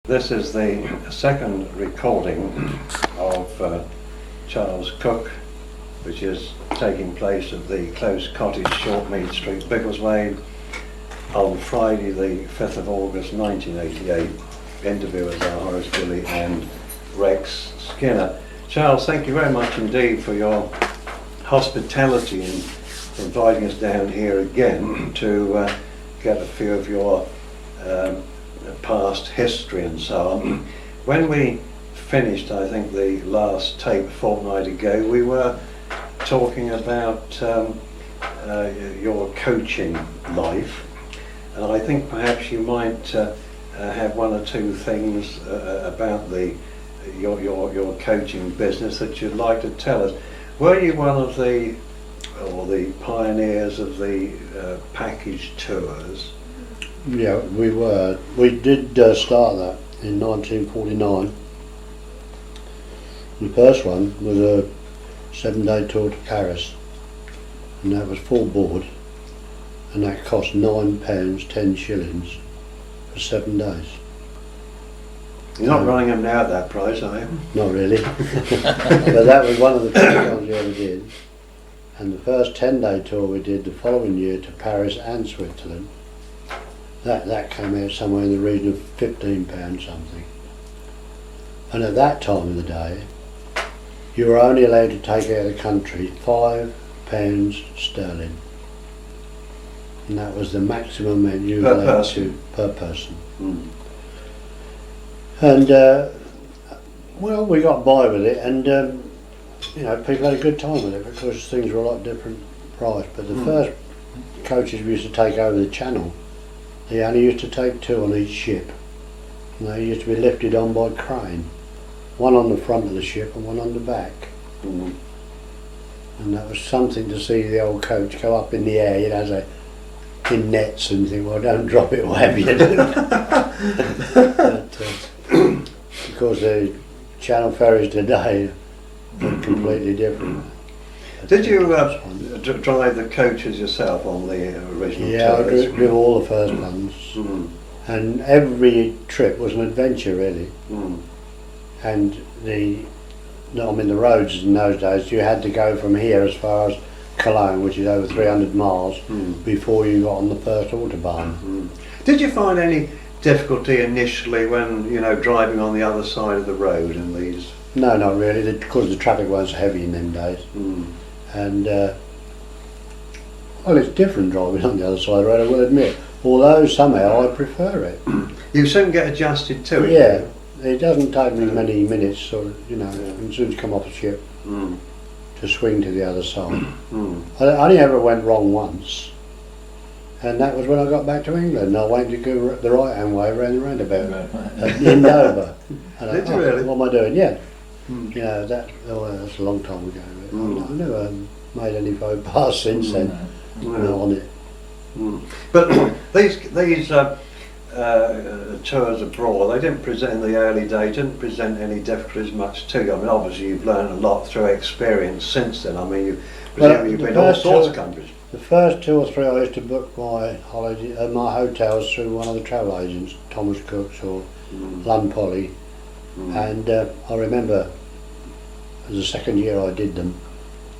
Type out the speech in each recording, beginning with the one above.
This is the second recording of Charles Cook, which is taking place at the Close Cottage, Shortmead Street, Biggleswade, on Friday the 5th of August 1988. Interviewers are Horace Gilly and Rex Skinner. Charles, thank you very much indeed for your hospitality in inviting us down here again to get a few of your past history and so on. When we finished, I think, the last tape a fortnight ago, we were talking about your coaching life, and I think perhaps you might have one or two things about your coaching business that you'd like to tell us. Were you one of the pioneers of the package tours? Yeah, we were. We did start that in 1949. The first one was a 7-day tour to Paris, and that was full board, and that cost £9, 10 shillings for 7 days. You're not running them now at that price, are you? Not really. But that was one of the first ones we ever did. And the first 10-day tour we did the following year to Paris and Switzerland. That came out somewhere in the region of £15 something. And at that time of the day, you were only allowed to take out of the country £5 sterling. And that was the maximum amount you were allowed to per person. Mm. And well, we got by with it, and you know, people had a good time with it because things were a lot different price. But the first coaches we used to take over the channel, they only used to take 2 on each ship, and they used to be lifted on by crane, one on the front of the ship and one on the back. Mm. And that was something to see the old coach go up in the air, you know, in nets, and think, well, don't drop it, whatever you do. But, because the channel ferries today are completely different. Did you drive the coaches yourself on the original tours? I drove all the first ones. Mm. And every trip was an adventure, really. Mm. And the roads in those days, you had to go from here as far as Cologne, which is over 300 miles, before you got on the first autobahn. Mm. Did you find any difficulty initially when, you know, driving on the other side of the road in these? No, not really, because the traffic was heavy in them days. Mm. And well, it's different driving on the other side of the road, I will admit. Although somehow I prefer it. You soon get adjusted to it. Yeah, it doesn't take me many minutes, sort of, you know, as soon as you come off the ship, to swing to the other side. I only ever went wrong once, and that was when I got back to England. I went to go the right-hand way around the roundabout in Dover. And Did you really? What am I doing? Yeah. You know, that's a long time ago. I've never made any faux pas since then. On it. But these tours abroad, they didn't present in the early days, didn't present any difficulties much to you. I mean, obviously you've learned a lot through experience since then. I mean, you've been to all sorts of countries. The first 2 or 3 I used to book my my hotels through one of the travel agents, Thomas Cook's or Lund Poly. And I remember it was the second year I did them,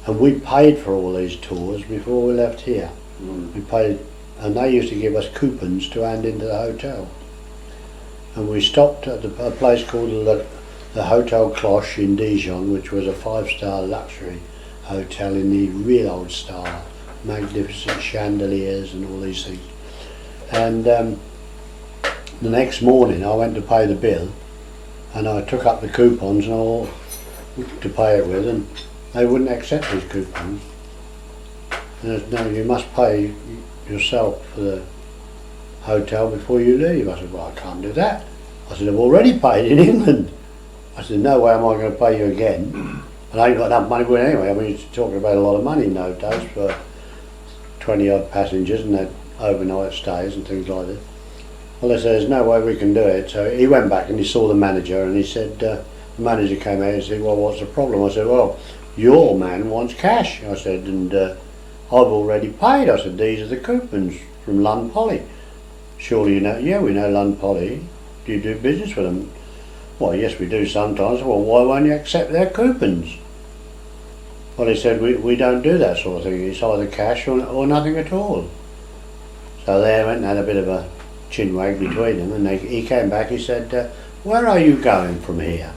and we paid for all these tours before we left here. We paid, and they used to give us coupons to hand into the hotel. And we stopped at a place called the Hotel Cloche in Dijon, which was a 5-star luxury hotel in the real old style, magnificent chandeliers and all these things. And the next morning I went to pay the bill, and I took up the coupons and all to pay it with, and they wouldn't accept these coupons. And they said, no, you must pay yourself for the hotel before you leave. I said, well, I can't do that. I said, I've already paid in England. I said, no way am I going to pay you again. And I ain't got enough money for it anyway. I mean, you're talking about a lot of money in those days for 20 odd passengers and their overnight stays and things like that. Well, they said, there's no way we can do it. So he went back and he saw the manager, and he said, the manager came out and said, well, what's the problem? I said, well, your man wants cash. I said, and I've already paid. I said, these are the coupons from Lund Poly. Surely you know, yeah, we know Lund Poly. do you do business with them? Well, yes, we do sometimes. Well, why won't you accept their coupons? Well, he said, we don't do that sort of thing. It's either cash or nothing at all. So they went and had a bit of a chinwag between them, and he came back, he said, where are you going from here?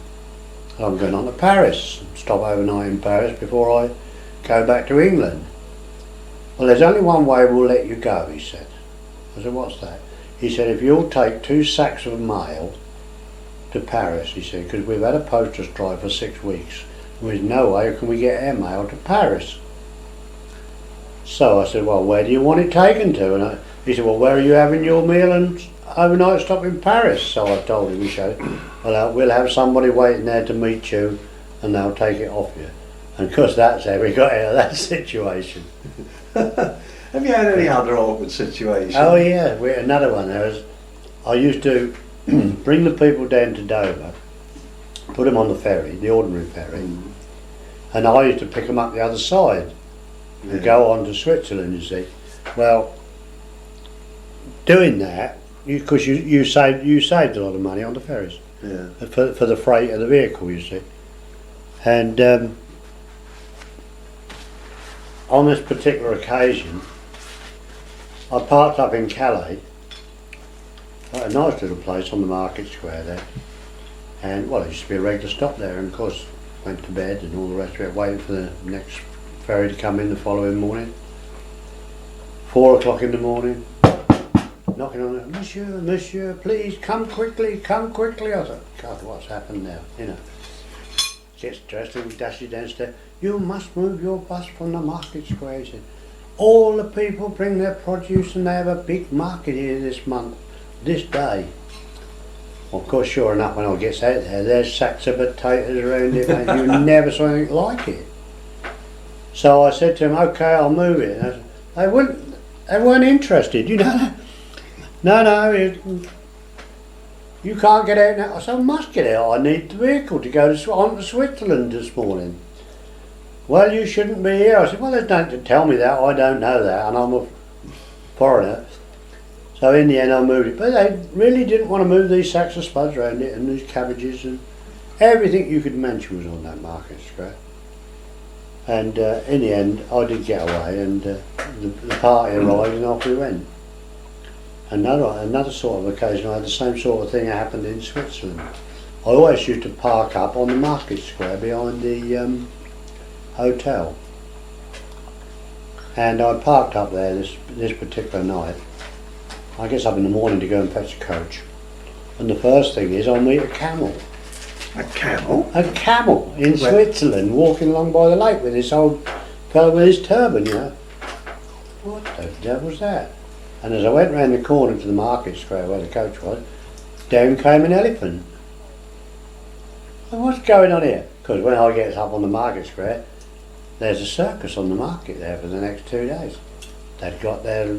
I'm going on to Paris, stop overnight in Paris before I go back to England. Well, there's only one way we'll let you go, he said. I said, what's that? He said, if you'll take 2 sacks of mail to Paris, he said, because we've had a postal strike for 6 weeks, and there's no way can we get our mail to Paris. So I said, well, where do you want it taken to? And he said, well, where are you having your meal and overnight stop in Paris? So I told him, he said, well, we'll have somebody waiting there to meet you and they'll take it off you. And of course that's how we got out of that situation. Have you had any other awkward situations? Oh yeah, another one. I used to bring the people down to Dover, put them on the ferry, the ordinary ferry, and I used to pick them up the other side and go on to Switzerland, you see. Well, doing that, because you saved a lot of money on the ferries, for the freight of the vehicle, you see. And on this particular occasion, I parked up in Calais, a nice little place on the market square there, and well, it used to be a regular stop there, and of course went to bed and all the rest of it, waiting for the next ferry to come in the following morning. 4 o'clock in the morning, knocking on it, Monsieur, please come quickly. I thought, God, what's happened now, you know. Gets dressed and dashes downstairs. You must move your bus from the market square, he said. All the people bring their produce and they have a big market here this month, this day. Well, of course, sure enough, when I gets out there's sacks of potatoes around it, mate. You never saw anything like it. So I said to him, okay, I'll move it. And they weren't interested, you know. No, you can't get out now. I said, I must get out. I need the vehicle to go on to Switzerland this morning. Well, you shouldn't be here. I said, well, there's nothing to tell me that. I don't know that, and I'm a foreigner. So in the end, I moved it. But they really didn't want to move these sacks of spuds around it, and these cabbages, and everything you could mention was on that market square. And in the end, I did get away, and the party arrived, and off we went. Another sort of occasion, I had the same sort of thing that happened in Switzerland. I always used to park up on the market square behind the hotel, and I parked up there this particular night. I get up in the morning to go and fetch a coach, and the first thing is I meet a camel. A camel? A camel in Switzerland, walking along by the lake with this old fellow with his turban, you know. What the devil's that? And as I went round the corner to the market square where the coach was, down came an elephant. And what's going on here? Because when I get up on the market square, there's a circus on the market there for the next 2 days. They'd got their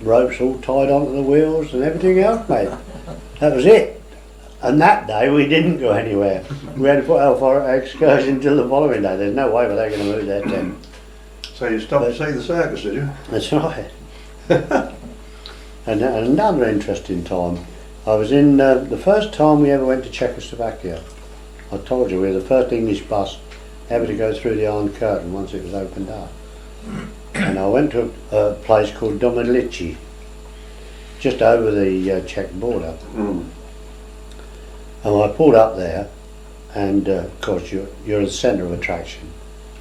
ropes all tied onto the wheels and everything else, mate. That was it. And that day we didn't go anywhere. We had to put out for an excursion until the following day. There's no way they're going to move their tent. So you stopped to see the circus, did you? That's right. And another interesting time, I was in the first time we ever went to Czechoslovakia. I told you we were the first English bus ever to go through the Iron Curtain once it was opened up. And I went to a place called Domažlice, just over the Czech border. And I pulled up there, and of course you're the centre of attraction.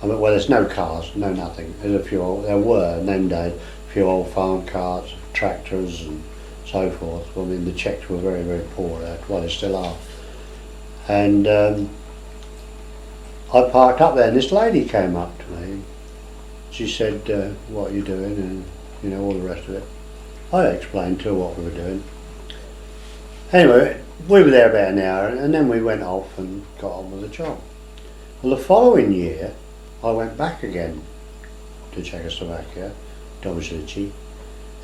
I mean, well, there's no cars, no nothing. There were in them days a few old farm carts, tractors and so forth. I mean, the Czechs were very, very poor, well, they still are. And I parked up there, and this lady came up to me. She said, what are you doing, and you know, all the rest of it. I explained to her what we were doing. Anyway, we were there about an hour, and then we went off and got on with the job. Well, the following year, I went back again to Czechoslovakia, Domažlice,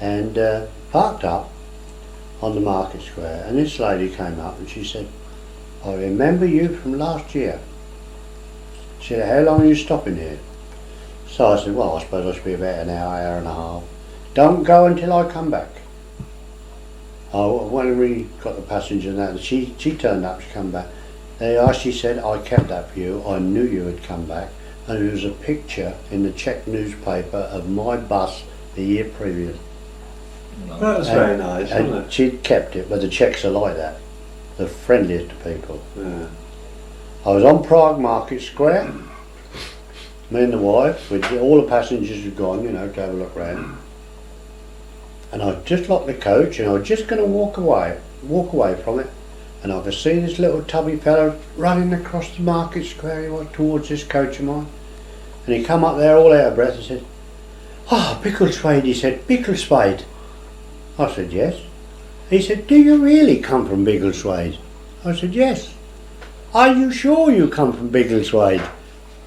and parked up on the market square, and this lady came up and she said, I remember you from last year. She said, how long are you stopping here? So I said, well, I suppose I should be about an hour, hour and a half. Don't go until I come back. When we got the passenger and that, she turned up, she come back. She said, I kept that for you, I knew you had come back. And there was a picture in the Czech newspaper of my bus the year previous. That was very nice, wasn't And it? she'd kept it, but the Czechs are like that. The friendliest of people. Yeah. I was on Prague Market Square, me and the wife, with all the passengers had gone, to have a look round. And I just locked the coach and I was just going to walk away from it. And I could see this little tubby fellow running across the market square he was towards this coach of mine. And he come up there all out of breath and said, Bickleswade, he said, Bickleswade. I said, yes. He said, do you really come from Biggleswade? I said, yes. Are you sure you come from Biggleswade?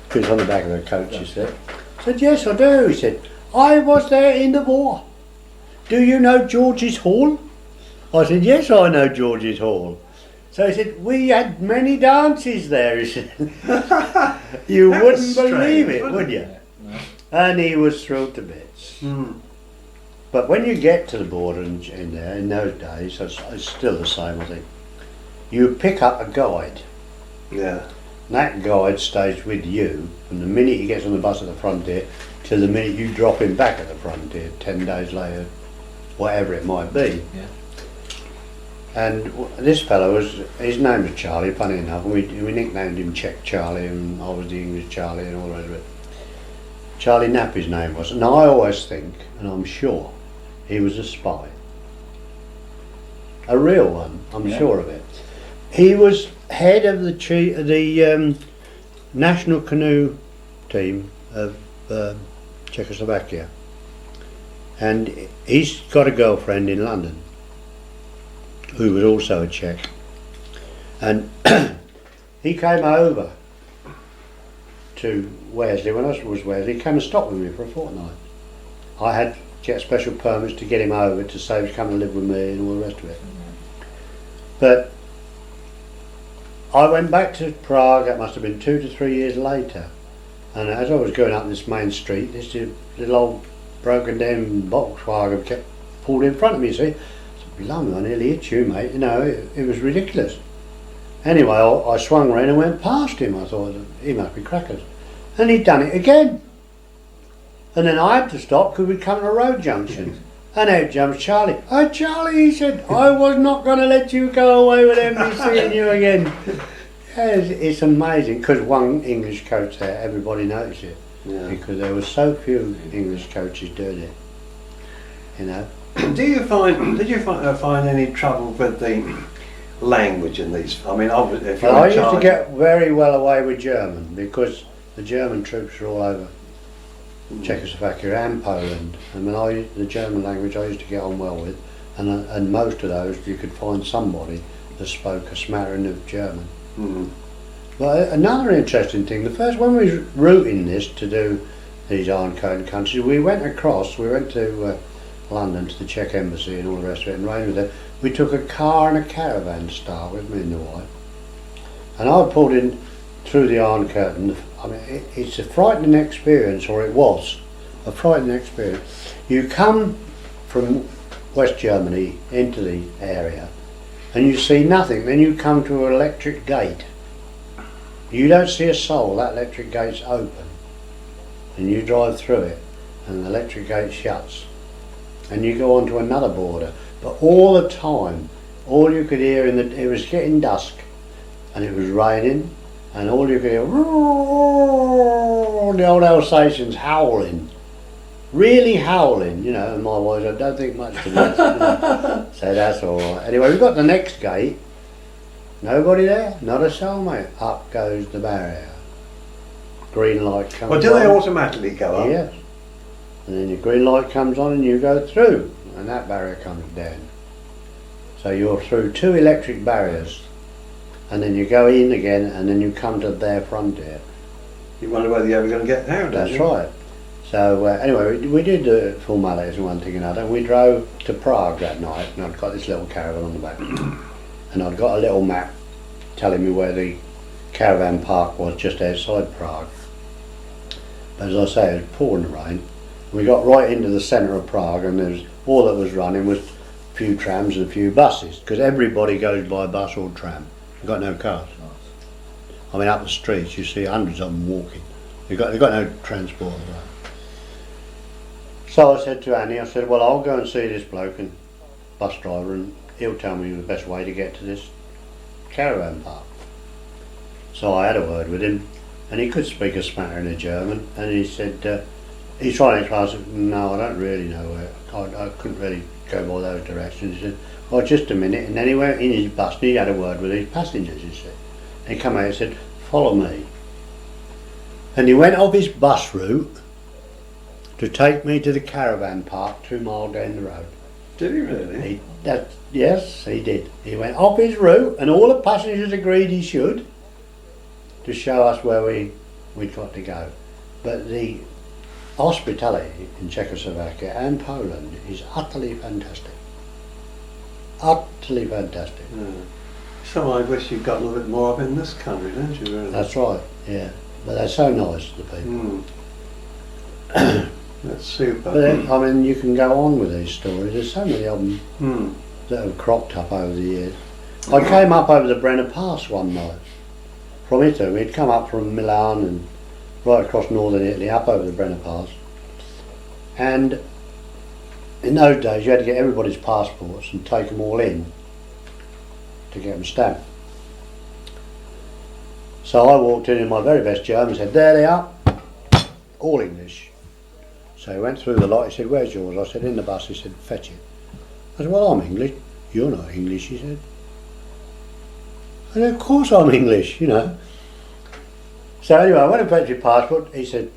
Because on the back of the coach, he said. I said, yes, I do. He said, I was there in the war. Do you know George's Hall? I said, yes, I know George's Hall. So he said, we had many dances there, he said. You That wouldn't was believe strange, it, wasn't would it? you? No. And he was thrilled to bits. Mm. But when you get to the border in there, in those days, it's still the same, I think. You pick up a guide. Yeah. And that guide stays with you from the minute he gets on the bus at the frontier till the minute you drop him back at the frontier, 10 days later, whatever it might be. Yeah. And this fellow his name was Charlie, funny enough, and we nicknamed him Czech Charlie, and I was the English Charlie and all the rest of it. Charlie Knapp his name was, and I always think, and I'm sure, he was a spy. A real one, I'm Yeah. sure of it. He was head of the national canoe team of Czechoslovakia, and he's got a girlfriend in London who was also a Czech, and he came over to Wesley when I was Wesley. He came and stopped with me for a fortnight. I had to get special permits to get him over to say he was coming to live with me and all the rest of it. But I went back to Prague, that must have been 2 to 3 years later, and as I was going up this main street, this little old broken down Volkswagen kept pulled in front of me, you see. I said, blimey, I nearly hit you, mate. It was ridiculous. Anyway, I swung round and went past him. I thought, he must be crackers. And he'd done it again. And then I had to stop because we'd come to a road junction. And out jumps Charlie. Oh, Charlie, he said, I was not going to let you go away without me seeing you again. Yeah, it's amazing, because one English coach there, everybody noticed it. Yeah. Because there were so few English coaches doing it. Did you find any trouble with the language in these? I mean, obviously, if you're Well, I in used to charge- get very well away with German, because the German troops were all over Czechoslovakia and Poland, and the German language I used to get on well with, and most of those you could find somebody that spoke a smattering of German. Mm. But another interesting thing, when we was routing this to do these Iron Curtain countries, we went to London to the Czech embassy and all the rest of it, and ran with it. We took a car and a caravan to start with, me and the wife, and I pulled in through the Iron Curtain. I mean, it's a frightening experience, or it was a frightening experience. You come from West Germany into the area and you see nothing, then you come to an electric gate. You don't see a soul, that electric gate's open, and you drive through it and the electric gate shuts, and you go on to another border. But all the time, all you could hear it was getting dusk and it was raining, and all you could hear, the old Alsatians howling, really howling, and my wife, I don't think much of that. So that's all right. Anyway, we got the next gate, nobody there, not a soul, mate. Up goes the barrier. Green light comes on. Well, do they automatically go up? Yes. And then your green light comes on and you go through, and that barrier comes down. So you're through 2 electric barriers, and then you go in again, and then you come to their frontier. You wonder whether you're ever going to get there, don't That's you? right. So anyway, we did the formalities and one thing and another, and we drove to Prague that night, and I'd got this little caravan on the back, and I'd got a little map telling me where the caravan park was just outside Prague. But as I say, it was pouring rain. We got right into the centre of Prague, and all that was running was few trams and a few buses, because everybody goes by bus or tram. They've got no cars. I mean, up the streets you see hundreds of them walking. They've got no transport. So I said to Annie, I said, well, I'll go and see this bloke and bus driver, and he'll tell me the best way to get to this caravan park. So I had a word with him, and he could speak a smattering of German, and he said, he's trying to explain. I said, no, I don't really know where, I couldn't really go by those directions. He said, oh, just a minute, and then he went in his bus and he had a word with his passengers, he said. And he came out and said, follow me. And he went off his bus route to take me to the caravan park 2 miles down the road. Did he really? Yes, he did. He went off his route, and all the passengers agreed he should, to show us where we'd got to go. But the hospitality in Czechoslovakia and Poland is utterly fantastic. Utterly fantastic. Yeah. So I wish you'd got a little bit more of in this country, don't you? Really? That's right, yeah. But they're so nice, the people. That's super. But then, I mean, you can go on with these stories. There's so many of them Mm. that have cropped up over the years. I came up over the Brenner Pass one night from Italy. We'd come up from Milan and right across northern Italy, up over the Brenner Pass. And in those days, you had to get everybody's passports and take them all in to get them stamped. So I walked in my very best German and said, there they are, all English. So he went through the lot, he said, where's yours? I said, in the bus. He said, fetch it. I said, well, I'm English. You're not English, he said. I said, of course I'm English, you know. So anyway, I went and fetched your passport. He said,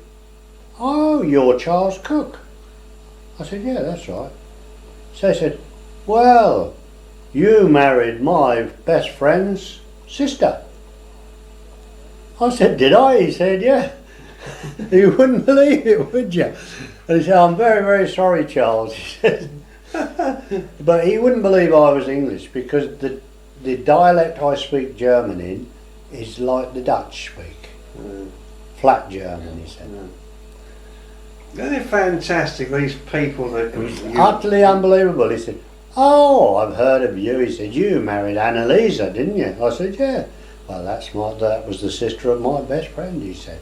oh, you're Charles Cook. I said, yeah, that's right. So he said, well, you married my best friend's sister. I said, did I? He said, yeah. You wouldn't believe it, would you? And he said, I'm very, very sorry, Charles, he said. But he wouldn't believe I was English, because the dialect I speak German in is like the Dutch speak. Flat German, he said. Isn't it fantastic, these people that... Utterly unbelievable. He said, oh, I've heard of you. He said, you married Annalisa, didn't you? I said, yeah. Well, that was the sister of my best friend, he said.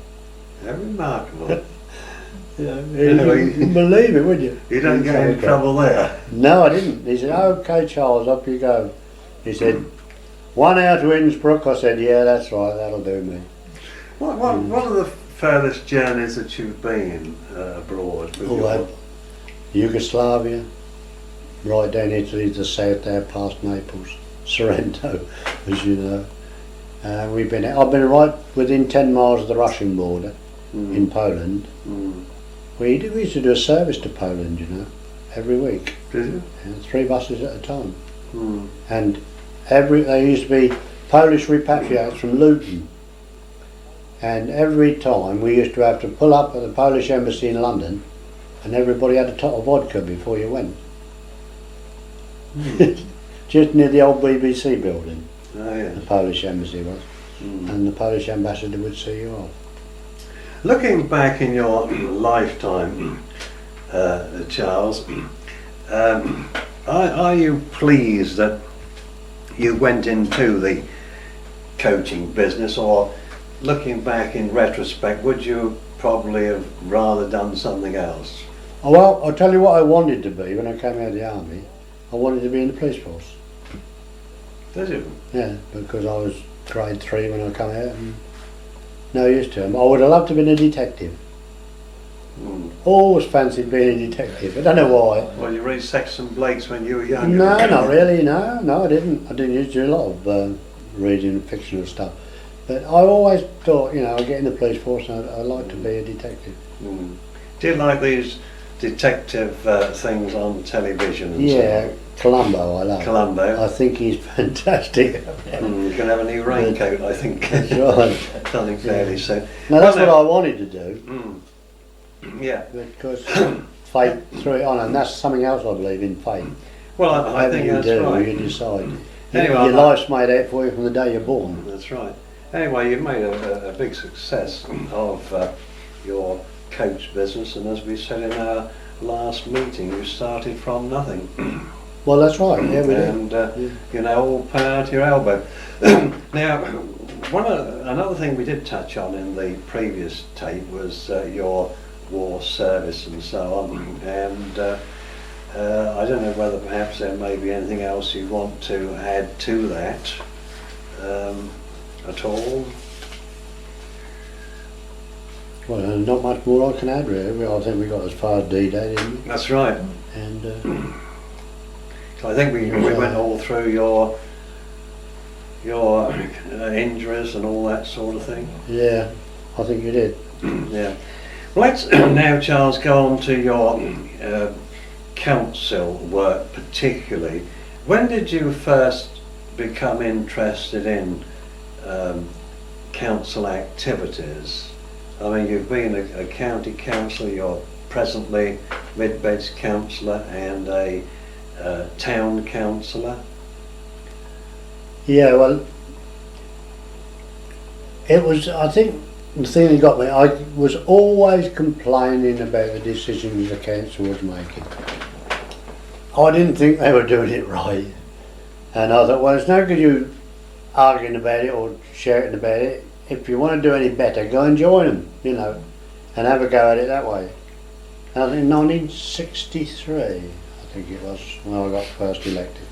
How remarkable. Yeah, you wouldn't believe it, would you? You don't get in trouble there. No, I didn't. He said, okay, Charles, up you go. He said, 1 hour to Innsbruck. I said, yeah, that's right, that'll do me. What are the furthest journeys that you've been abroad? Yugoslavia, right down Italy to the south there, past Naples, Sorrento, as you know. I've been right within 10 miles of the Russian border in Poland. We used to do a service to Poland, you know, every week. Did you? And 3 buses at a time. And there used to be Polish repatriates from Luton. And every time we used to have to pull up at the Polish embassy in London, and everybody had a tot of vodka before you went. Just near the old BBC building. Oh, yeah. The Polish embassy was. And the Polish ambassador would see you off. Looking back in your lifetime, Charles, are you pleased that you went into the coaching business, or looking back in retrospect, would you probably have rather done something else? Oh, well, I'll tell you what I wanted to be when I came out of the army. I wanted to be in the police force. Did you? Yeah, because I was grade 3 when I come out, and no use to them. I would have loved to have been a detective. Always fancied being a detective. I don't know why. Well, you read Saxon Blakes when you were younger. No, not really. No, I didn't. I didn't used to do a lot of reading fictional stuff. But I always thought, you know, I'd get in the police force and I'd like to be a detective. Do you like these detective things on television? And Yeah, Columbo I love. Columbo. I think he's fantastic. You can have a new raincoat, I think. That's right. Something fairly soon. Now that's what I wanted to do. Yeah. Because fate threw it on, and that's something else I believe in, fate. Well, I think that's right. You decide. Anyway, your life's made out for you from the day you're born. That's right. Anyway, you've made a big success of your coach business, and as we said in our last meeting, you started from nothing. Well, that's right. Yeah, we did. And you know, all power to your elbow. Now, another thing we did touch on in the previous tape was your war service and so on, and I don't know whether perhaps there may be anything else you want to add to that at all. Well, not much more I can add really. I think we got as far as D-Day, didn't we? That's right. And I think we went all through your injuries and all that sort of thing. yeah, I think you did. Yeah. Well, let's now, Charles, go on to your council work particularly. When did you first become interested in council activities? I mean, you've been a county councillor, you're presently Mid-Beds councillor and a town councillor. Yeah, well, it was, I think, the thing that got me, I was always complaining about the decisions the council was making. I didn't think they were doing it right. And I thought, well, it's no good you arguing about it or shouting about it. If you want to do any better, go and join them, you know, and have a go at it that way. And in 1963, I think it was, when I got first elected.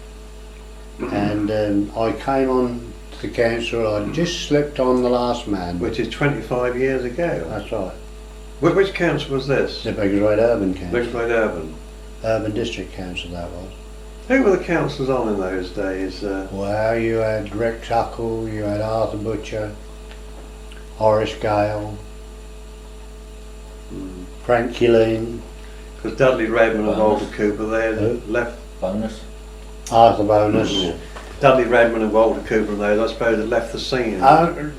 And I came on to the council, I just slipped on the last man. Which is 25 years ago. That's right. Which council was this? The Biggleswade Urban Council. Biggleswade Urban. Urban District Council, that was. Who were the councillors on in those days? Well, you had Rex Huckle, you had Arthur Butcher, Horace Gale, Frank Killeen, Because Dudley Redman and Bonus. Walter Cooper, they Who? left. Bonus. Arthur Bonus. Yeah. Dudley Redman and Walter Cooper and those, I suppose, had left the scene.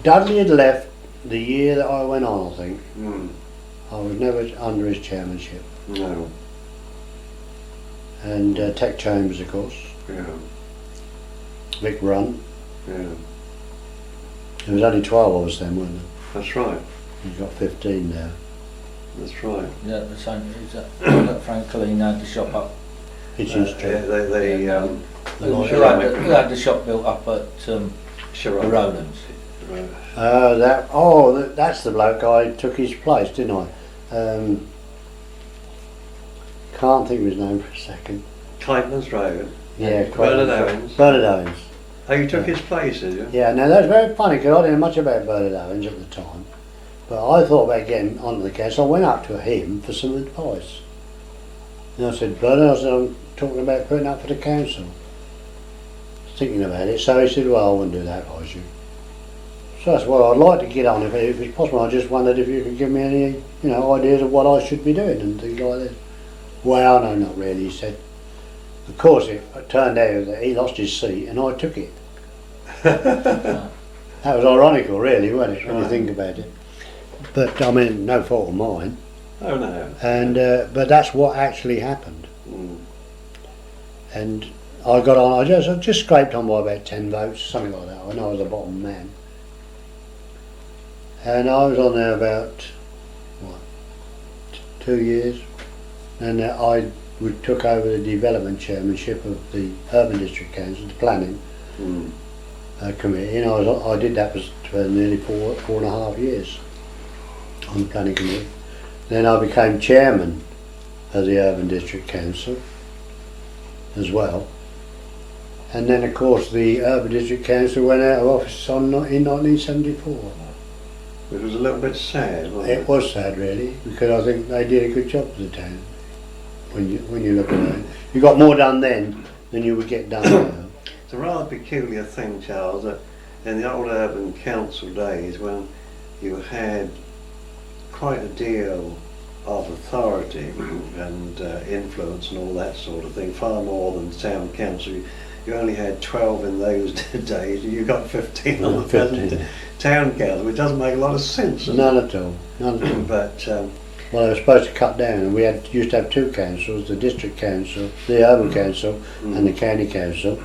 Dudley had left the year that I went on, I think. Mm. I was never under his chairmanship. No. And Tech Chambers, of course. Yeah. Vic Run. Yeah. There was only 12 of us then, wasn't That's right. there? He's got 15 now. That's right. Yeah, the same. Is that Frank Killeen had the shop up? Hitchens Yeah, Street. the Who had the shop built up at the Sharon. Rowlands? Right. That's the bloke I took his place, didn't I? Can't think of his name for a second. Clayton's Road. Yeah, Bernard Owens. Bernard Owens. Oh, you took Yeah. his place, did you? Yeah, now that's very funny because I didn't know much about Bernard Owens at the time. But I thought about getting onto the council. I went up to him for some advice. And I said, Bernard, I'm talking about putting up for the council. Thinking about it. So he said, well, I wouldn't do that if I was you. So that's what I'd like to get on if it's possible. I just wondered if you could give me any, ideas of what I should be doing and things like that. Well, no, not really, he said. Of course, it turned out that he lost his seat and I took it. That was ironical, really, wasn't it, when you Right. think about it? But, I mean, no fault of mine. Oh, no. And but that's what actually happened. Mm. And I got on, I just scraped on by about 10 votes, something like that, when I was the bottom man. And I was on there about, 2 years. And took over the development chairmanship of the Urban District Council, the planning Mm. committee, and I did that for nearly four and a half years on the planning committee. Then I became chairman of the Urban District Council as well. And then of course the Urban District Council went out of office in 1974. It was a little bit sad, wasn't it? It was sad really, because I think they did a good job for the town. When you look at it, you got more done then than you would get done now. It's a rather peculiar thing, Charles, that in the old urban council days when you had quite a deal of authority and influence and all that sort of thing, far more than town council. You only had 12 in those days, you got 15 on the 15. present town council, which doesn't make a lot of sense. does None at all. None at all. it? But Well, they were supposed to cut down, and we used to have two councils: the district council, the urban council, and the county council.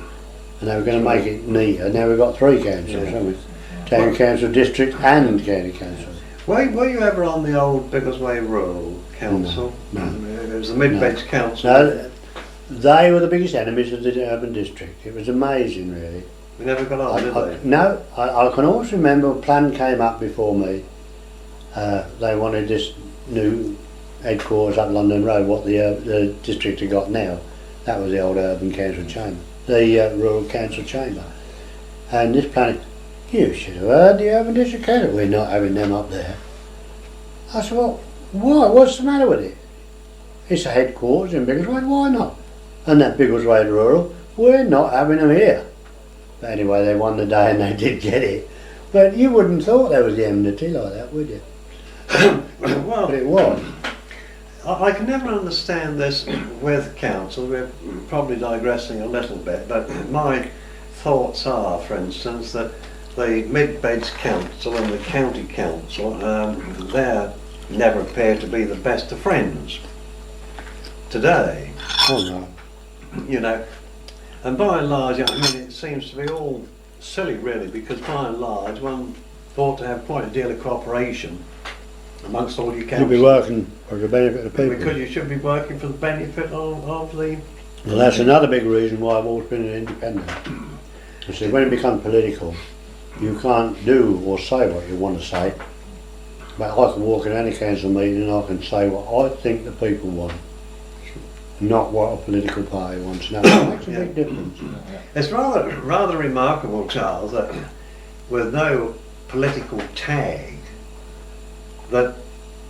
And they were going to make it neater. Now we've got three councils, Yeah. haven't we? Town council, district, and county council. were you ever on the old Biggleswade Rural Council? No. It was the Mid-Beds Council. No, They were the biggest enemies of the urban district. It was amazing, really. We never got on, did they? No, I can always remember a plan came up before me. They wanted this new headquarters up London Road, what the district had got now. That was the old urban council chamber, the rural council chamber. And this plan, you should have heard the urban district council. We're not having them up there. I said, well, why? What's the matter with it? It's a headquarters in Biggleswade, why not? And that Biggleswade Rural, we're not having them here. But anyway, they won the day and they did get it. But you wouldn't thought there was the enmity like that, would you? Well, But it was. I can never understand this with council. We're probably digressing a little bit, but my thoughts are, for instance, that the Mid-Beds Council and the County Council, they never appear to be the best of friends. Today, Oh no. you know, and by and large, I mean, it seems to be all silly really, because by and large one ought to have quite a deal of cooperation amongst all your councils. You'd be working for the benefit of the people. Because you should be working for the benefit of the... Well, that's another big reason why I've always been an independent. You see, when it becomes political, you can't do or say what you want to say. But I can walk in any council meeting and I can say what I think the people want, not what a political party wants. Now, that makes a big difference. It's rather remarkable, Charles, that with no political tag, that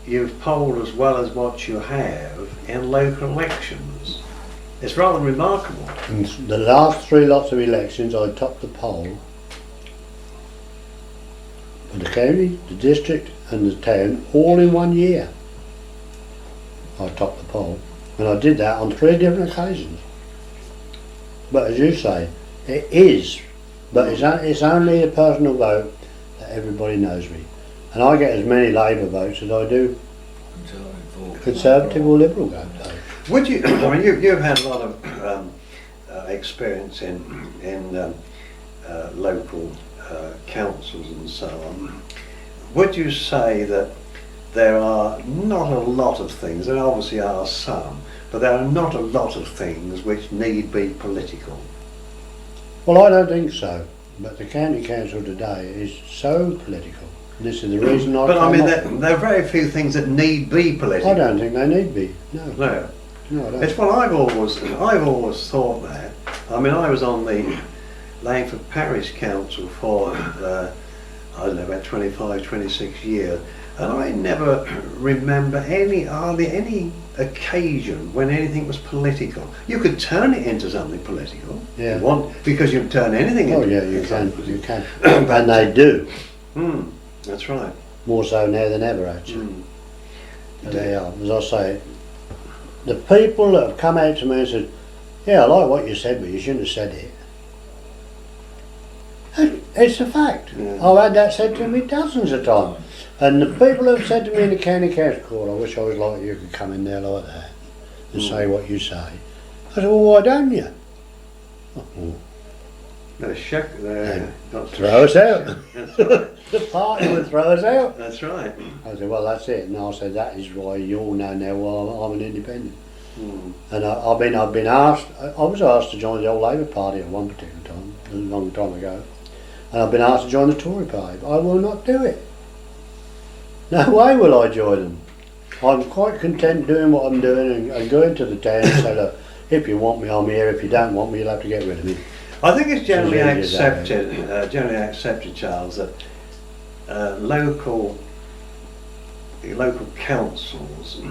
you've polled as well as what you have in local elections. It's rather remarkable. In the last 3 lots of elections, I topped the poll for the county, the district and the town, all in 1 year. I topped the poll. And I did that on 3 different occasions. But as you say, it is, but it's only a personal vote that everybody knows me. And I get as many Labour votes as I do Conservative or Liberal votes. Would you, I mean, you've had a lot of experience in local councils and so on. Would you say that there are not a lot of things, there obviously are some, but there are not a lot of things which need be political? Well, I don't think so. But the county council today is so political. This is the reason I. But I mean, came there are very few things that need be political. I don't think they need be. No. No. No, I don't. It's what I've always thought that. I mean, I was on the Langford Parish Council for, I don't know, about 25, 26 years, and I never remember hardly any occasion when anything was political. You could turn it into something political. Yeah. If you want, because you can turn anything into Oh yeah, you something can. political. You can. And they do. That's right. More so now than ever, actually. Mm. But they are. As I say, the people that have come out to me and said, yeah, I like what you said, but you shouldn't have said it. And it's a fact. Yeah. I've had that said to me dozens of times. And the people who have said to me in the county council court, I wish I was like you, could come in there like that and say what you say. I said, well, why don't you? Oh, well, No, throw us out. That's right. The party would throw us out. That's right. I said, well, that's it. And I said, that is why you all know now why I'm an independent. Mm. And I've been asked, I was asked to join the old Labour Party at one particular time, a long time ago. And I've been asked to join the Tory Party, but I will not do it. No way will I join them. I'm quite content doing what I'm doing and going to the town and say, look, if you want me, I'm here. If you don't want me, you'll have to get rid of me. I think it's generally It's really accepted, Charles, that local councils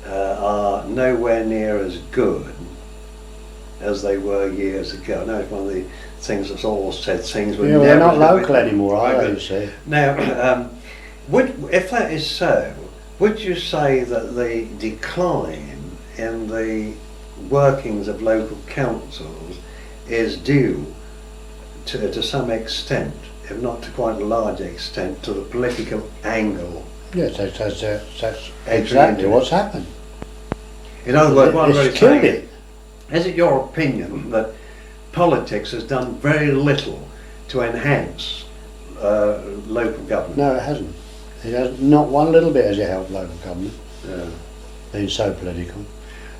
are nowhere near as good as they were years ago. I know it's one of the things that's always said, things were Yeah, well, never they're not as good local anymore, are Right, they, you but see? Now, if that is so, would you say that the decline in the workings of local councils is due to some extent, if not to quite a large extent, to the political angle? Yes, that's exactly what's happened. In other words, what I'm really It's killed saying it. is it your opinion that politics has done very little to enhance local government? No, it hasn't. It has not one little bit has it helped local government, Yeah. being so political.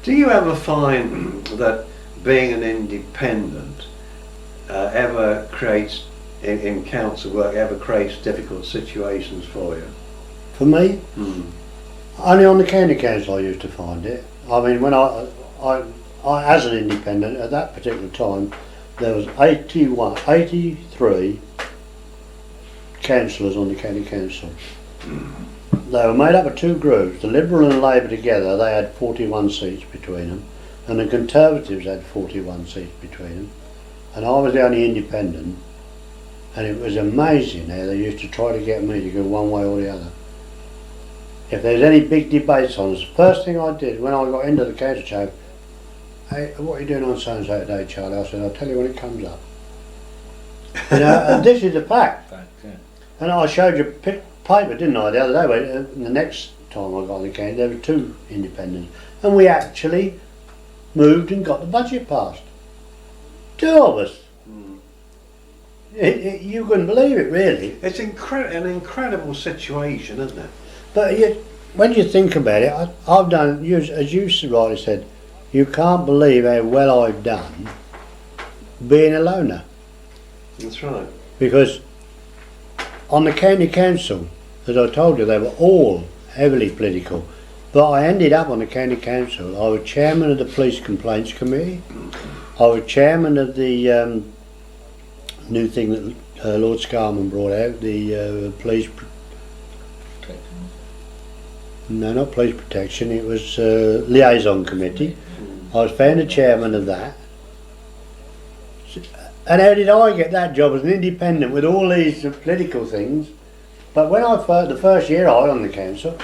Do you ever find that being an independent ever creates, in council work, ever creates difficult situations for you? For me, Mm. only on the county council I used to find it. I mean, when I as an independent at that particular time, there was 83 councillors on the county council. They were made up of two groups. The Liberal and Labour together, they had 41 seats between them, and the Conservatives had 41 seats between them, and I was the only independent. And it was amazing how they used to try to get me to go one way or the other. If there's any big debates on us, first thing I did when I got into the council chamber, hey, what are you doing on so-and-so today, Charlie? I said, I'll tell you when it comes up. You know, and this is a fact. Yeah. And I showed you paper, didn't I, the other day, when the next time I got on the council, there were two independents. And we actually moved and got the budget passed. Two of us. You couldn't believe it, really. It's an incredible situation, isn't it? But when you think about it, I've done, as you rightly said, you can't believe how well I've done being a loner. That's right. Because on the county council, as I told you, they were all heavily political. But I ended up on the county council. I was chairman of the police complaints committee. I was chairman of the new thing that Lord Scarman brought out, the police. No, not police protection. It was liaison committee. I was found the chairman of that. And how did I get that job as an independent with all these political things? But when the first year I was on the council,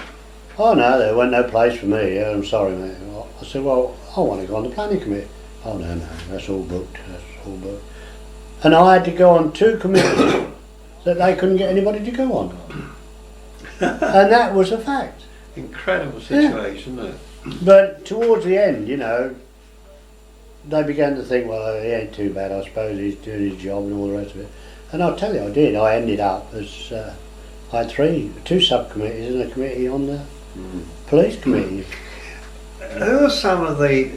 oh no, there wasn't no place for me. I'm sorry, mate. I said, well, I want to go on the planning committee. Oh no, that's all booked. That's all booked. And I had to go on two committees that they couldn't get anybody to go on. And that was a fact. Incredible situation, isn't it? But towards the end, you know, they began to think, well, he ain't too bad, I suppose he's doing his job and all the rest of it. And I'll tell you, I did. I ended up as, I had two subcommittees and a committee on the police committee. Who are some of the,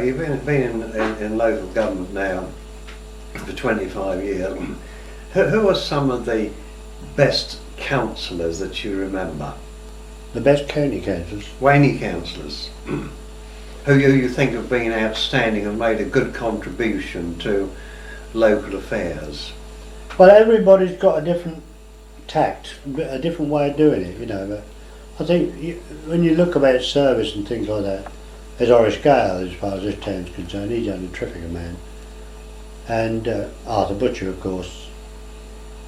you've been in local government now for 25 years, who are some of the best councillors that you remember? The best county councillors? Waney councillors, who you think have been outstanding and made a good contribution to local affairs? Well, everybody's got a different tact, a different way of doing it, you know. But I think when you look about service and things like that, as Horace Gale, as far as this town's concerned, he's done a terrific man. And Arthur Butcher, of course.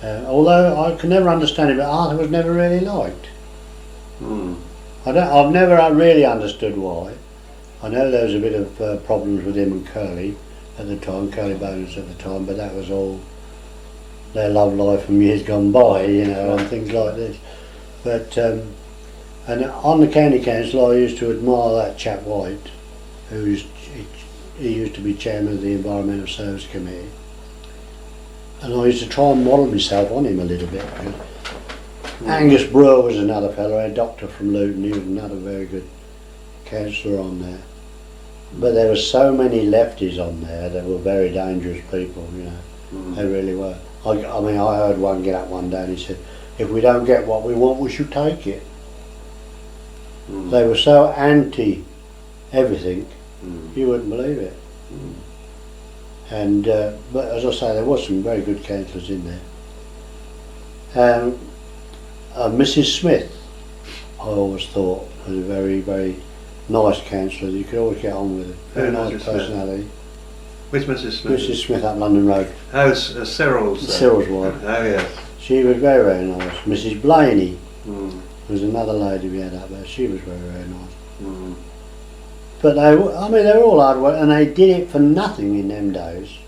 Although I could never understand it, but Arthur was never really liked. I've never really understood why. I know there was a bit of problems with him and Curly at the time, Curly Bonus at the time, but that was all their love life from years gone by, you know, and things like this. But and on the county council, I used to admire that chap White, he used to be chairman of the Environmental Service Committee, and I used to try and model myself on him a little bit. Angus Brewer was another fellow, a doctor from Luton. He was another very good councillor on there. But there were so many lefties on there that were very dangerous people, you know. They really were. I mean, I heard one get up one day and he said, if we don't get what we want, we should take it. They were so anti everything, you wouldn't believe it. And but as I say, there was some very good councillors in there. Mrs. Smith, I always thought, was a very, very nice councillor. You could always get on with her. Very nice personality. Which Mrs. Smith? Mrs. Smith up London Road. Oh, Cyril's. Cyril's wife. Oh yes. She was very, very nice. Mrs. Blaney was another lady we had up there. She was very, very nice. But they were all hard work, and they did it for nothing in them days.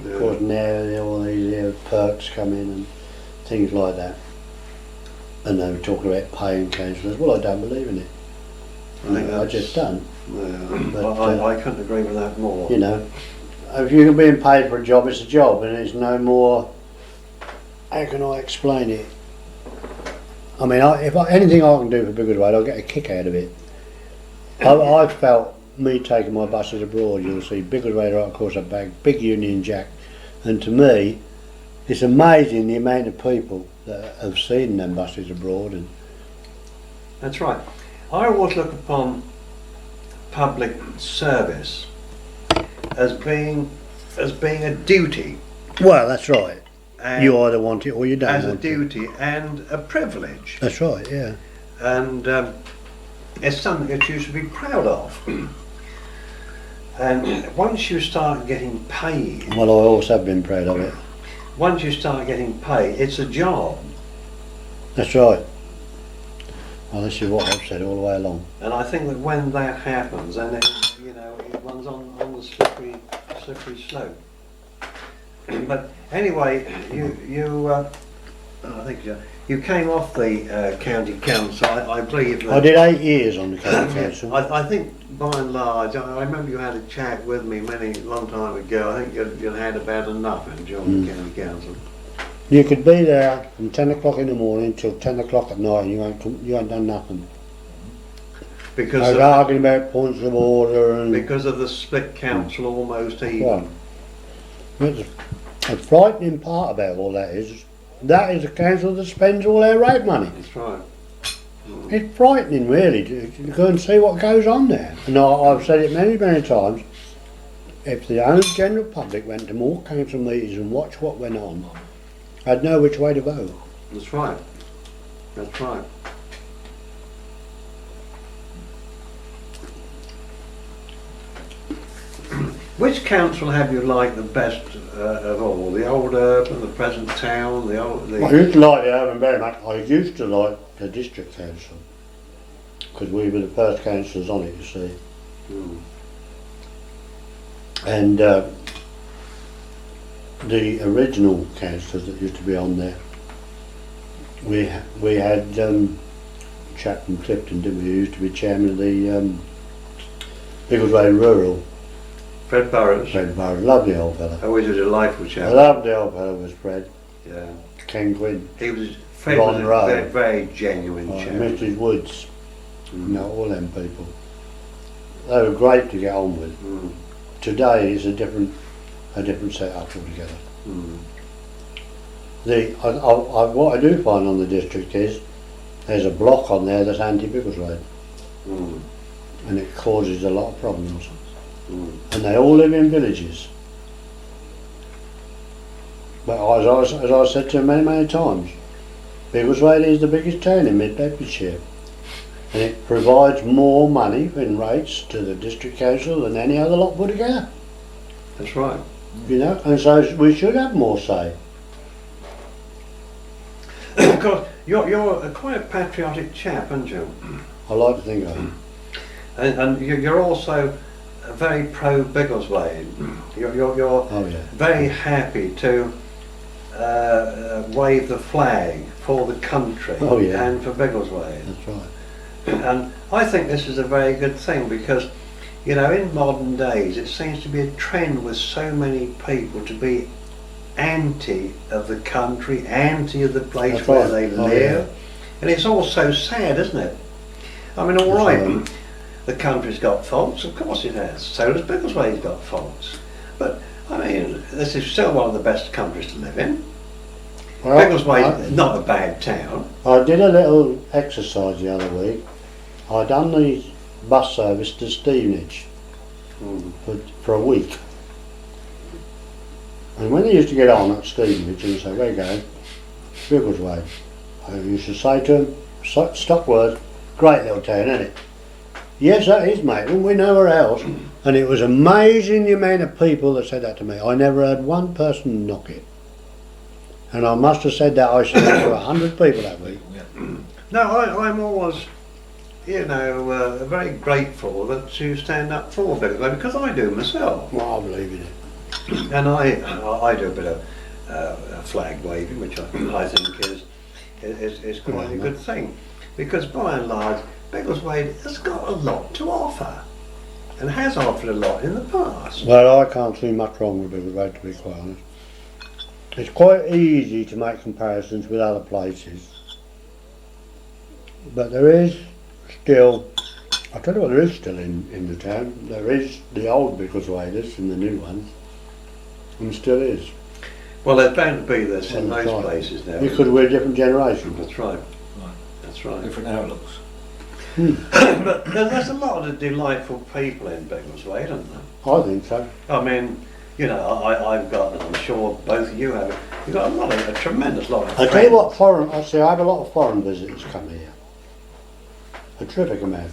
Yeah. Of course, now all these perks come in and things like that. And they were talking about paying councillors. Well, I don't believe in it. I just don't. Yeah. But, I couldn't agree with that more. You know, if you're being paid for a job, it's a job, and it's no more. How can I explain it? I mean, anything I can do for Biggleswade, I'll get a kick out of it. I felt me taking my buses abroad, you'll see Biggleswade right across a big Union Jack, and to me it's amazing the amount of people that have seen them buses abroad. And That's right. I always look upon public service as being a duty. well, that's right. And You either want it or you don't as a want it. duty and a privilege. That's right, yeah. And it's something that you should be proud of. And once you start getting paid, Well, I also have been proud of it. once you start getting paid, it's a job. That's right. Well, this is what I've said all the way along. And I think that when that happens, then one's on the slippery slope. But anyway, I think you came off the county council. I believe that I did 8 years on the county council. I think by and large, I remember you had a chat with me long time ago. I think you'd had about enough and joined the county council. You could be there from 10 o'clock in the morning till 10 o'clock at night and you ain't done nothing. I Because was of, arguing about points of order and... because of the split council almost even. Well, the frightening part about all that is a council that spends all their rate money. That's right. It's frightening really to go and see what goes on there. And I've said it many times, if the honest general public went to more council meetings and watched what went on, I'd know which way to vote. That's right. That's right. Which council have you liked the best of all? The old Urban, the present town, the old... I used to like the Urban very much. I used to like the district council because we were the first councillors on it, you see. Mm. And the original councillors that used to be on there, we had chap from Clifton, didn't we? Who used to be chairman of the Biggleswade Rural. Fred Burrows. Fred Barrow, lovely old fella. Always a delightful A chap. lovely old fella was Fred. Yeah. Ken Quinn, He was... Fred Ron was a Rowe. very, very genuine chap. Mrs Woods, Mm. you know, all them people. They were great to get on with. Mm. Today is a different setup altogether. Mm. What I do find on the district is there's a block on there that's anti-Biggleswade, Mm. and it causes a lot of problems. Mm. And they all live in villages. But as I said to them many times, Biggleswade is the biggest town in mid-Bedfordshire, and it provides more money in rates to the district council than any other lot put together. That's right. You know, and so we should have more say. Because you're a quite patriotic chap, aren't you? I like to think I am. And you're also very pro Biggleswade. You're Oh yeah. very happy to wave the flag for the country Oh, yeah. and for Biggleswade. That's right. And I think this is a very good thing because, you know, in modern days it seems to be a trend with so many people to be anti of the country, anti of the place That's where right. they Oh, live. yeah. And it's all so sad, isn't it? I mean, all That's right, right. the country's got faults, of course it has. So does Biggleswade's got faults. But, I mean, this is still one of the best countries to live in. Well, Biggleswade's not a bad town. I did a little exercise the other week. I done the bus service to Stevenage Mm. for a week. And when they used to get on at Stevenage and say, where you going? Biggleswade. I used to say to them, stock word, great little town, isn't it? Yes, that is, mate. Wouldn't we know where else? And it was amazing the amount of people that said that to me. I never heard one person knock it. And I must have said that I said that to 100 people that week. No, I'm always, you know, very grateful that you stand up for Biggleswade because I do myself. Well, I believe in it. And I do a bit of flag waving, which I think is quite a good thing. Because by and large, Biggleswade has got a lot to offer and has offered a lot in the past. Well, I can't see much wrong with Biggleswade, to be quite honest. It's quite easy to make comparisons with other places, but there is still I tell you what, there is still in the town. There is the old Biggleswaders and the new ones, and still is. Well, there's bound to be this in Well, most that's right. places now. Because we're a different generation. That's right. Right. That's right. Different outlooks. But there's a lot of delightful people in Biggleswade, isn't there? I think so. I mean, you know, I've got, and I'm sure both of you have, you've got a tremendous lot of I tell you what, friends. I have a lot of foreign visitors come here. A terrific amount.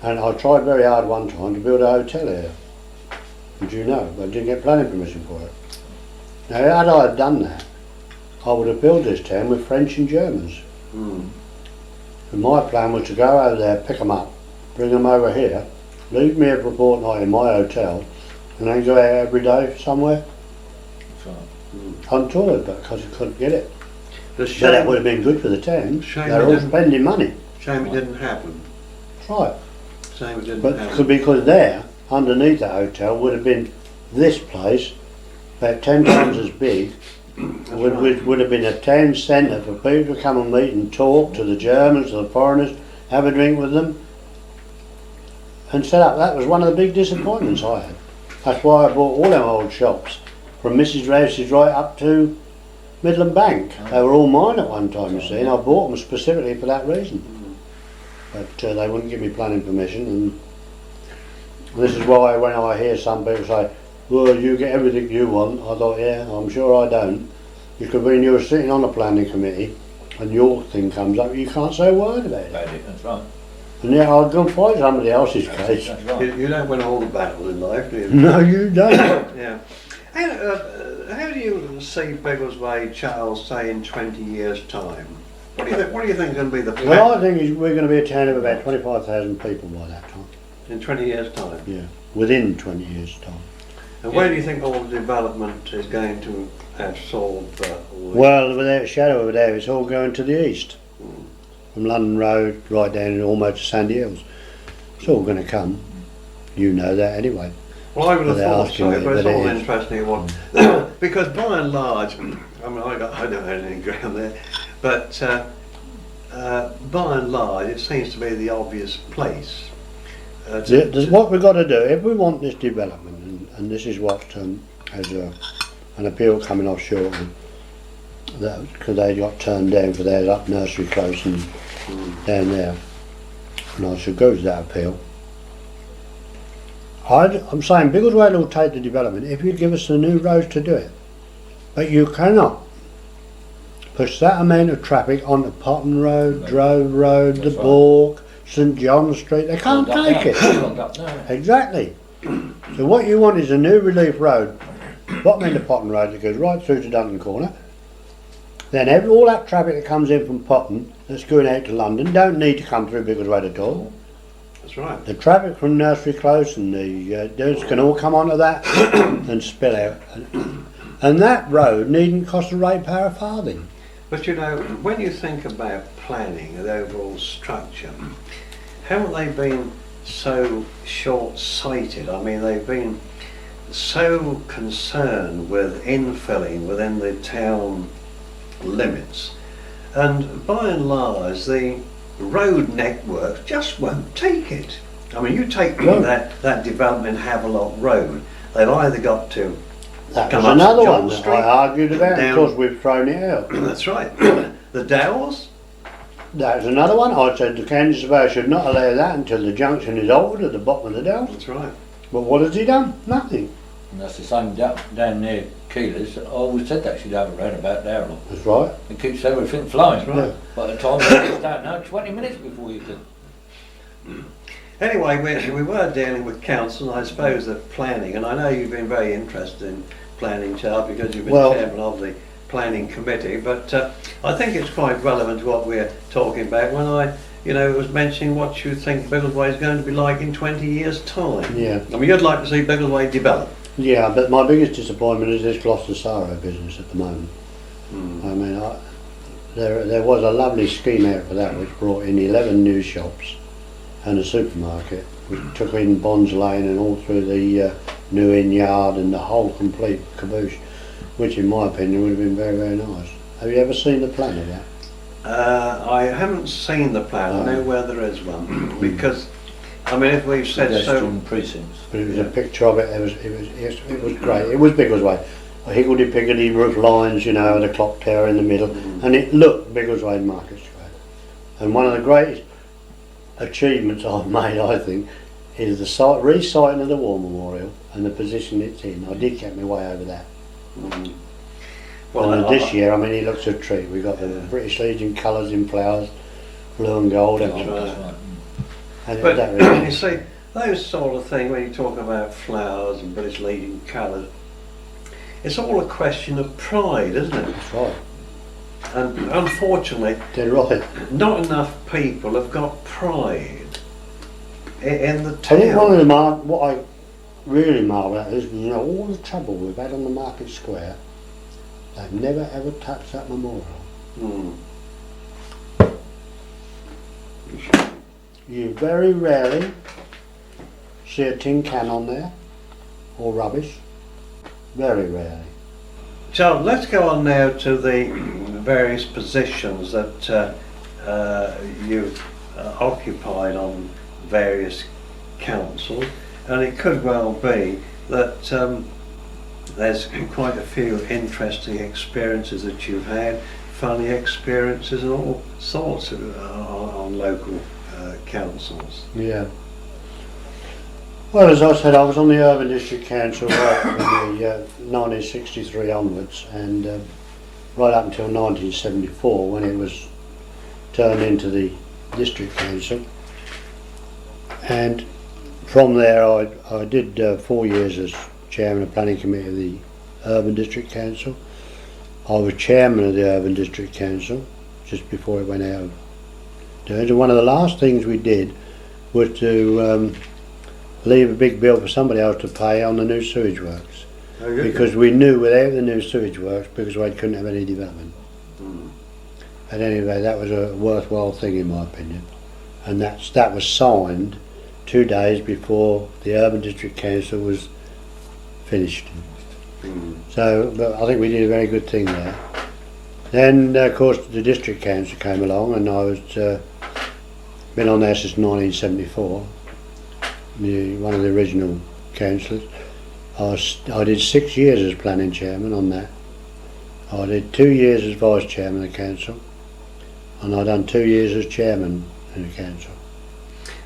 And I tried very hard one time to build a hotel here. Did you know? But I didn't get planning permission for it. Now, had I done that, I would have built this town with French and Germans. Mm. And my plan was to go over there, pick them up, bring them over here, leave me for a fortnight in my hotel, and then go out every day somewhere That's right. on tour, because I couldn't get it. The So that shame, would have been good for the town. Shame They're it all didn't. spending money. shame it didn't happen. That's right. Shame it didn't But happen. because there, underneath that hotel, would have been this place, about 10 times as big, would have been a town centre for people to come and meet and talk to the Germans, to the foreigners, have a drink with them, and set up. That was one of the big disappointments I had. That's why I bought all them old shops, from Mrs. Rouse's right up to Midland Bank. They were all mine at one time, you see, and I bought them specifically for that reason. But they wouldn't give me planning permission, and this is why when I hear some people say, well, you get everything you want, I thought, yeah, I'm sure I don't. Because when you're sitting on a planning committee and your thing comes up, you can't say a word about it. That's right. And yet I'll go and fight somebody else's case. That's You, right. you don't win all the battles in life, do you? No, you don't. Yeah. How do you see Biggleswade, Charles, say in 20 years' time? What do you think is going to be the plan Well, I think we're going to be a town of about 25,000 people by that time. in 20 years' time? Yeah, within 20 years' time. And where do you think all the development is going to absorb all the... Well, without a shadow of a doubt, it's all going to the east. From London Road right down almost to Sandy Hills. It's all going to come. You know that anyway. Well, I would have Without thought asking so, me, but it's but it all is. interesting what... because by and large, I mean, I don't have any ground there, but by and large, it seems to be the obvious place. What we've got to do, if we want this development, and this is what has an appeal coming off shortly, because they got turned down for theirs up Nursery Close and down there, and I should go to that appeal. I'm saying Biggleswade will take the development if you give us the new roads to do it, but you cannot push that amount of traffic onto Potton Road, Drove Road, the That's right. Bork, St John Street. They can't take it. Exactly. So what you want is a new relief road, bottom end of Potton Road that goes right through to Dunton Corner. Then all that traffic that comes in from Potton that's going out to London don't need to come through Biggleswade at all. That's right. The traffic from Nursery Close and the those can all come onto that and spill out. And that road needn't cost a ratepayer a farthing. But you know, when you think about planning and overall structure, haven't they been so short-sighted? I mean, they've been so concerned with infilling within the town limits, and by and large the road network just won't take it. I mean, you take No. that development Havelock Road, they've either got to That come was up another St John one that Street, I argued about. down- Of course, we've thrown it out. that's right, the Dowels, That's another one. I said the county surveyor should not allow that until the junction is altered at the bottom of the dell. that's right. But what has he done? Nothing. And that's the same down near Keeler's. I always said that should have a roundabout there. That's right. It keeps everything flowing. That's right. By the time you start now, 20 minutes before you can. Anyway, we were dealing with council, and I suppose that planning, and I know you've been very interested in planning, Charles, because you've been Well- chairman of the planning committee, but I think it's quite relevant to what we're talking about when I, was mentioning what you think Biggleswade is going to be like in 20 years' time. Yeah. I mean, you'd like to see Biggleswade develop. Yeah, but my biggest disappointment is this Gloucester Sorrow business at the moment. Mm. I mean, there was a lovely scheme out for that which brought in 11 new shops and a supermarket, which took in Bonds Lane and all through the New Inn Yard and the whole complete caboose, which in my opinion would have been very, very nice. Have you ever seen the plan of that? I haven't seen the plan, I know where there is one, because I mean, if we've said so, pedestrian precincts. But it was a picture of it. It was great. It was Biggleswade. A higgledy-piggledy roof lines, you know, and a clock tower in the middle, and it looked Biggleswade Market Square. And one of the greatest achievements I've made, I think, is the resiting of the War Memorial and the position it's in. I did get my way over that. well, And this year, I mean, it looks a treat. We've got the British Legion colours in flowers, blue and gold. That's And right. and But that really, you see, those sort of things, when you talk about flowers and British Legion colours, it's all a question of pride, isn't it? that's right. And unfortunately, They're right. not enough people have got pride in the I think one town. of the what I really marvel at is, you know, all the trouble we've had on the Market Square. They've never ever touched that memorial. Mm. You very rarely see a tin can on there, or rubbish. Very rarely. So let's go on now to the various positions that you've occupied on various councils, and it could well be that there's quite a few interesting experiences that you've had, funny experiences and all sorts of, on local councils. Yeah. Well, as I said, I was on the Urban District Council right from the 1963 onwards, and right up until 1974 when it was turned into the District Council. And from there I did 4 years as Chairman of Planning Committee of the Urban District Council. I was Chairman of the Urban District Council just before it went out of turns, and one of the last things we did was to leave a big bill for somebody else to pay on the new sewage works, because we knew without the new sewage works Biggleswade couldn't have any development. But anyway, that was a worthwhile thing in my opinion, and that was signed 2 days before the Urban District Council was finished. So, but I think we did a very good thing there. Then, of course, the District Council came along, and I was been on there since 1974. One of the original councillors. I did 6 years as planning chairman on that. I did 2 years as vice chairman of the council, and I done 2 years as chairman in the council.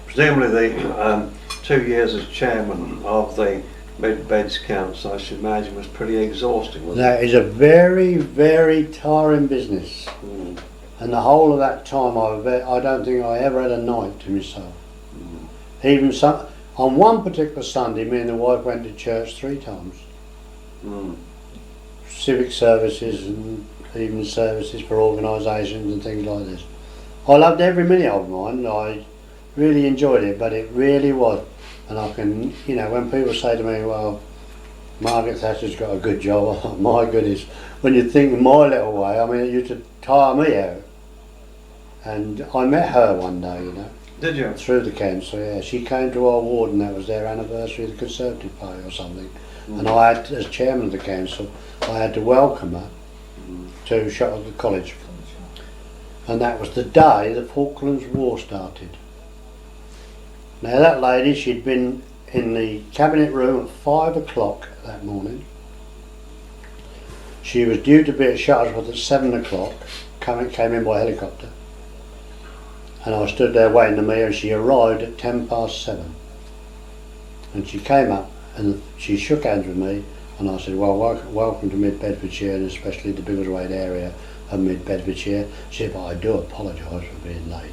Presumably the 2 years as chairman of the Mid Beds Council, I should imagine, was pretty exhausting, wasn't That is a very, very tiring business, it? and the whole of that time I don't think I ever had a night to myself. Even on one particular Sunday, me and the wife went to church 3 times. Civic services and even services for organisations and things like this. I loved every minute of mine. I really enjoyed it, but it really was. And I can, you know, when people say to me, well, Margaret Thatcher's got a good job, oh, my goodness, when you think in my little way, I mean, it used to tire me out. And I met her one day, you know. Did you? Through the council, yeah. She came to our ward, and that was their anniversary of the Conservative Party or something. And I had, as chairman of the council, I had to welcome her to Shuttleworth College. And that was the day the Falklands War started. Now that lady, she'd been in the cabinet room at 5 o'clock that morning. She was due to be at Shuttleworth at 7 o'clock, came in by helicopter. And I stood there waiting to meet her, and she arrived at 7:10. And she came up and she shook hands with me, and I said, well, welcome to Mid Bedfordshire, and especially the Biggleswade area of Mid Bedfordshire. She said, but I do apologise for being late.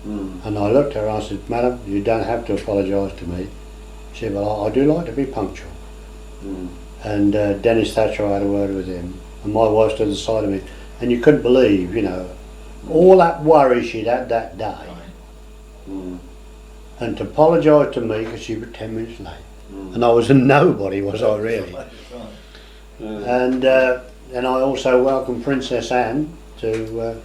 And I looked at her and I said, madam, you don't have to apologise to me. She said, well, I do like to be punctual. And Dennis Thatcher, I had a word with him, and my wife stood at the side of me, and you couldn't believe, you know, all that worry she'd had that day. And to apologise to me because she was 10 minutes late. And I was a nobody, was I really? And then I also welcomed Princess Anne to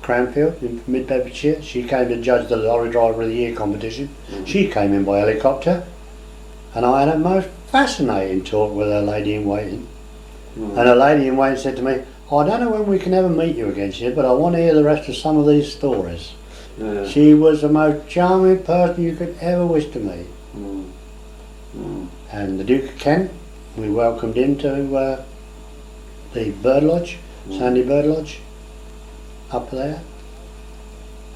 Cranfield in Mid Bedfordshire. She came to judge the Lorry Driver of the Year competition. She came in by helicopter, and I had a most fascinating talk with her lady in waiting. And her lady in waiting said to me, I don't know when we can ever meet you again, she said, but I want to hear the rest of some of these stories. Yeah. She was the most charming person you could ever wish to meet. Mm. Mm. And the Duke of Kent, we welcomed him to the Bird Lodge, Sandy Bird Lodge, up there.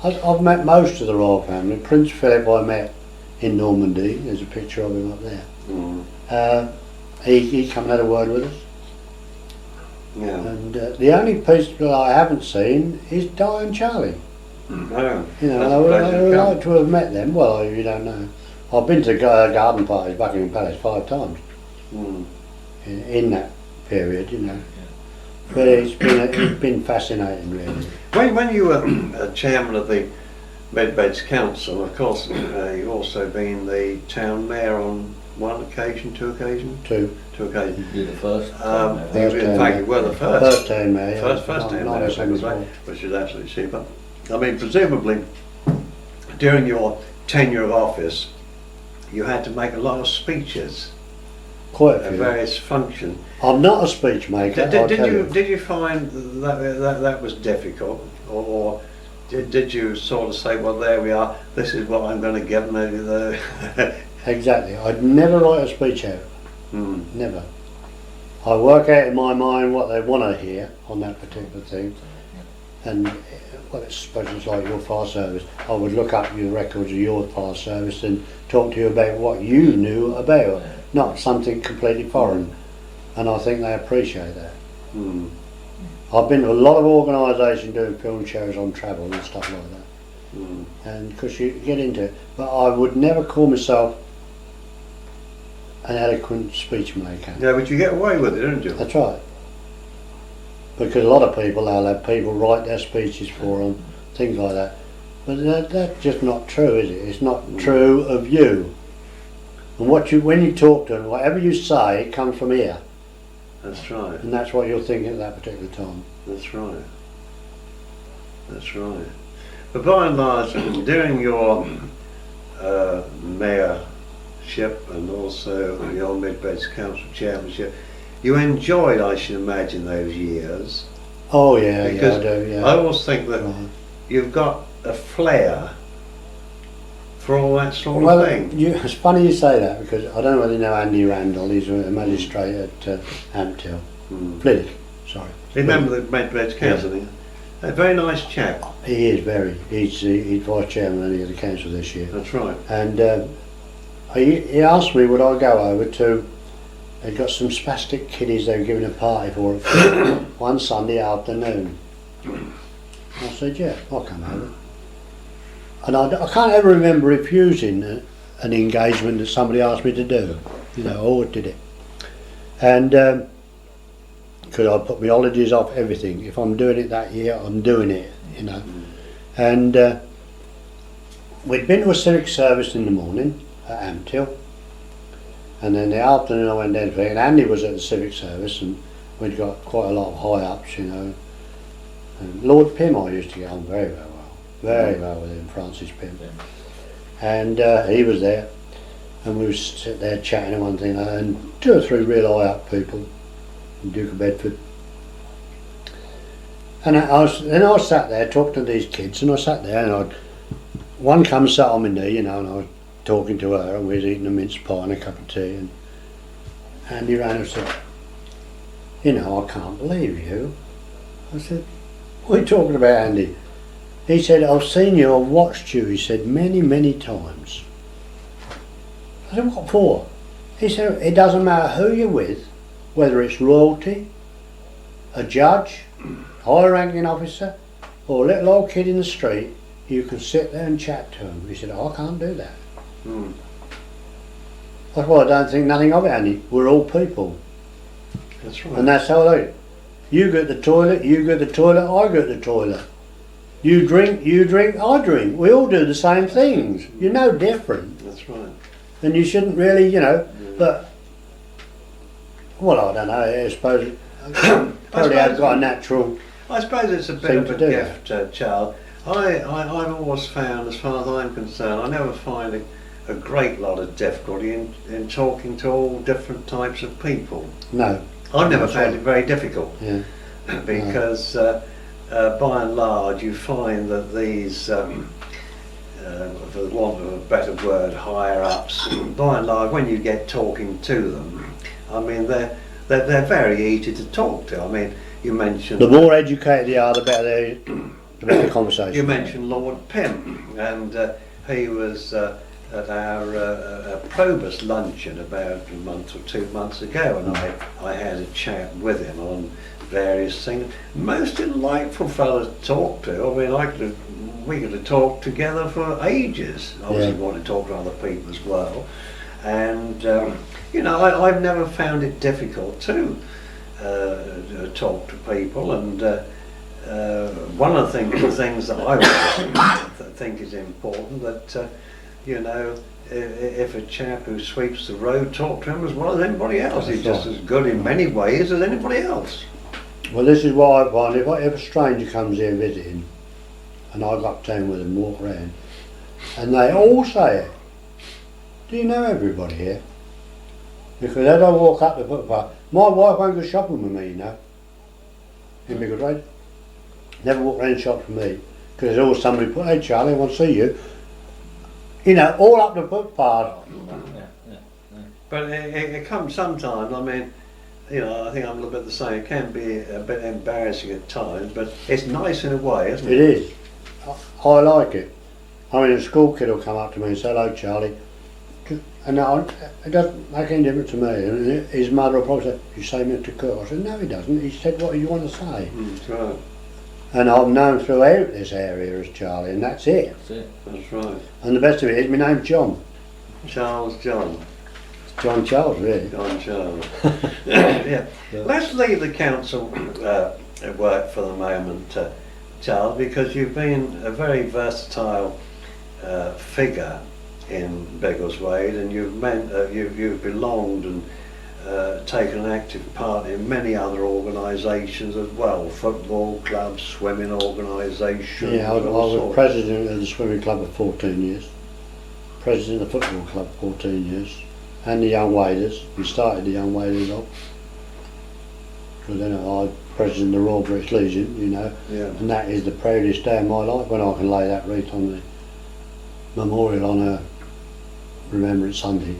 I've met most of the royal family. Prince Philip I met in Normandy. There's a picture of him up there. Mm. He come and had a word with us. Yeah. And the only people I haven't seen is Di and Charlie. No. You know, That's I a would, pleasure I to would come. like to have met them. Well, you don't know. I've been to garden parties, Buckingham Palace, 5 times Mm. in that period, you know. But it's been fascinating, really. When you were chairman of the Medbeds Council, of course, you've also been the town mayor on one occasion, two occasions? Two. Two occasions. You're the first. In fact, you were the first. First time mayor. yeah. First time mayor, 1974. which is absolutely super. I mean, presumably, during your tenure of office, you had to make a lot of speeches Quite a at few. various functions. I'm not a speech maker, I'll tell you. Did you find that was difficult, or did you sort of say, well, there we are, this is what I'm going to give maybe the Exactly. I'd never write a speech out. Hmm. Never. I work out in my mind what they want to hear on that particular thing. And, well, it's suppose it's like your fire service. I would look up your records of your fire service and talk to you about what you knew about, not something completely foreign. And I think they appreciate that. Hmm. I've been to a lot of organisations doing film shows on travel and stuff like that. Hmm. And because you get into it. But I would never call myself an eloquent speech maker. Yeah, but you get away with it, don't you? That's right. Because a lot of people, they'll have people write their speeches for them, things like that. But that's just not true, is it? It's not true of you. And when you talk to them, whatever you say, it comes from here. That's right. And that's what you're thinking at that particular time. That's right. That's right. But by and large, during your mayorship and also your Medbeds Council chairmanship, you enjoyed, I should imagine, those years. Oh yeah, Because yeah, I do, yeah. I always think that Right. you've got a flair for all that sort Well, of thing. it's funny you say that because I don't know whether you know Andy Randall. He's a magistrate at Amptill. Hmm. Flitwick, sorry. Remember the Medbeds Council? Yeah. A very nice chap. He is very. He's vice chairman of the council this year. That's right. And he asked me would I go over to. They've got some spastic kiddies they were giving a party for it one Sunday afternoon. I said, yeah, I'll come over. And I can't ever remember refusing an engagement that somebody asked me to do. You know, I always did it. And because I put my holidays off everything. If I'm doing it that year, I'm doing it, you know. And we'd been to a civic service in the morning at Amptill. And then the afternoon I went down to it, and Andy was at the civic service, and we'd got quite a lot of high-ups, you know. And Lord Pym I used to get on very, very well with him, Francis Pym. And he was there, and we would sit there chatting and one thing, and 2 or 3 real high-up people, Duke of Bedford. And I sat there talking to these kids, and I sat there, and one come sat on my knee, you know, and I was talking to her, and we was eating a mince pie and a cup of tea, and Andy ran and said, you know, I can't believe you. I said, what are you talking about, Andy? He said, I've seen you, I've watched you, he said, many, many times. I said, what for? He said, it doesn't matter who you're with, whether it's royalty, a judge, high ranking officer, or a little old kid in the street, you can sit there and chat to him. He said, I can't do that. Hmm. That's why I don't think nothing of it, Andy. We're all people. That's right. And that's how I do it. You go to the toilet, you go to the toilet, I go to the toilet. You drink, I drink. We all do the same things. You're no different. That's right. And you shouldn't really, you know, but, well, I don't know, I suppose, probably I've got a natural, I suppose it's a bit Thing of to a do. gift, Charles. I've always found, as far as I'm concerned, I never find a great lot of difficulty in talking to all different types of people. no, I've never That's found right. it very difficult yeah. because by and large you find that these for the want of a better word, higher ups, by and large, when you get talking to them, I mean, they're very easy to talk to. I mean, you mentioned... The more educated they are, the better the conversation. You mentioned Lord Pym, and he was at our Probus luncheon about a month or 2 months ago, and I had a chat with him on various things. Most delightful fellow to talk to. I mean, we could have talked together for ages. Obviously, want to talk to other people as well, and you know, I've never found it difficult to talk to people, and one of the things that I always think is important, that you know, if a chap who sweeps the road, talk to him as well as anybody else. He's just as good in many ways as anybody else. Well, this is why I find if a stranger comes here visiting, and I go up to town with them, walk around, and they all say it, do you know everybody here? Because as I walk up the footpath, my wife won't go shopping with me, you know, in Biggles Road. Never walk around and shop for me, because there's always somebody put, hey Charlie, I want to see you. You know, all up the footpath. But it comes sometimes, I mean, you know, I think I'm a little bit the same. It can be a bit embarrassing at times, but it's nice in a way, isn't it? It is. I like it. I mean, a school kid will come up to me and say, hello Charlie. And it doesn't make any difference to me. And his mother will probably say, you say Mr. Cook? I said, no he doesn't. He said, what do you want to say? That's right. And I'm known throughout this area as Charlie, and that's it. That's it. That's right. And the best of it is, my name's John. John. John Charles, really. John Charles. Yeah. Let's leave the council work for the moment, Charles, because you've been a very versatile figure in Biggleswade, and you've belonged and taken an active part in many other organisations as well, football clubs, swimming organisations. Yeah, I was president of the swimming club for 14 years, president of the football club for 14 years, and the Young Waders. We started the Young Waders off, because then I was president of the Royal British Legion, you know, and that is the proudest day of my life when I can lay that wreath on the memorial on a Remembrance Sunday.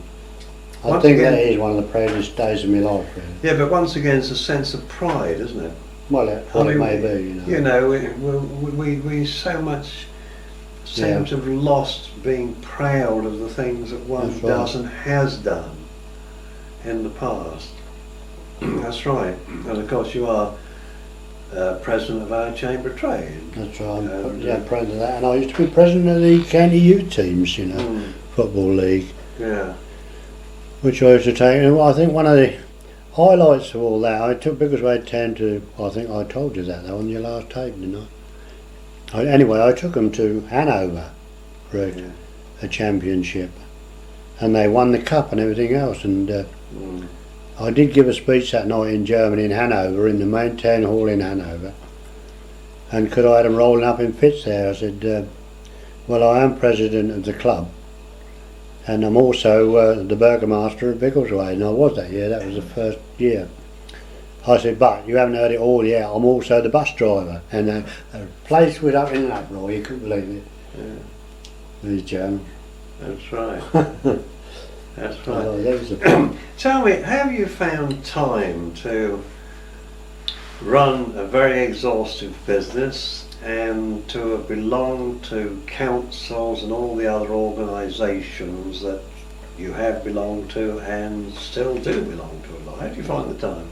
I think that is one of the proudest days of my life, really. Yeah, but once again, it's a sense of pride, isn't it? Well, it may be, you know. You know, we so much seem to have lost being proud of the things that one does and has done in the past. That's right. And of course, you are president of our Chamber of Trade. That's right. I'm proud of that. And I used to be president of the county youth teams, you know, football league. Yeah. Which I used to take, and I think one of the highlights of all that, I took Biggleswade Town to, I think I told you that though on your last tape, didn't I? Anyway, I took them to Hanover for a championship, and they won the cup and everything else, and I did give a speech that night in Germany, in Hanover, in the main town hall in Hanover, and could I had them rolling up in fits there. I said, well, I am president of the club, and I'm also the burgomaster of Biggleswade, and I was that year. That was the first year. I said, but you haven't heard it all yet, I'm also the bus driver. And the place was up in an uproar, you couldn't believe it. Yeah. These Germans. That's right. That's right. Oh, tell me, have you found time to run a very exhaustive business and to have belonged to councils and all the other organisations that you have belonged to and still do belong to? How do you find the time?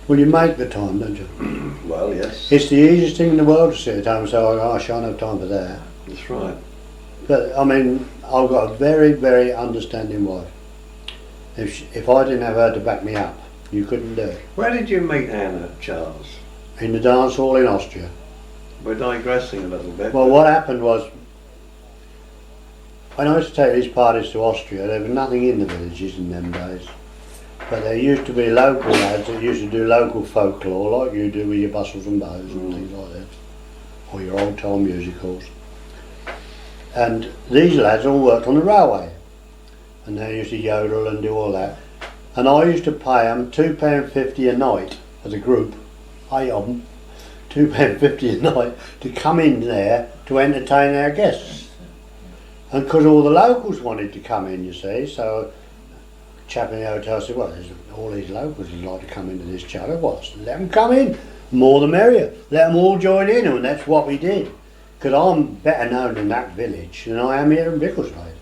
Well, you make the time, don't you? Well, yes. It's the easiest thing in the world to sit at home and say, oh, I shan't have time for that. That's right. But, I mean, I've got a very, very understanding wife. If I didn't have her to back me up, you couldn't do it. Where did you meet Anna, Charles? In the dance hall in Austria. We're digressing a little bit. Well, what happened was, when I used to take these parties to Austria, there was nothing in the villages in them days. But there used to be local lads that used to do local folklore, like you do with your bustles and bows and things like that, or your old time music halls. And these lads all worked on the railway, and they used to yodel and do all that. And I used to pay them £2.50 a night as a group, 8 of them, £2.50 a night to come in there to entertain our guests. And because all the locals wanted to come in, you see, so chap in the hotel said, well, there's all these locals would like to come into this chapel. What? Let them come in. More the merrier. Let them all join in, and that's what we did. Because I'm better known in that village than I am here in Bickleswade.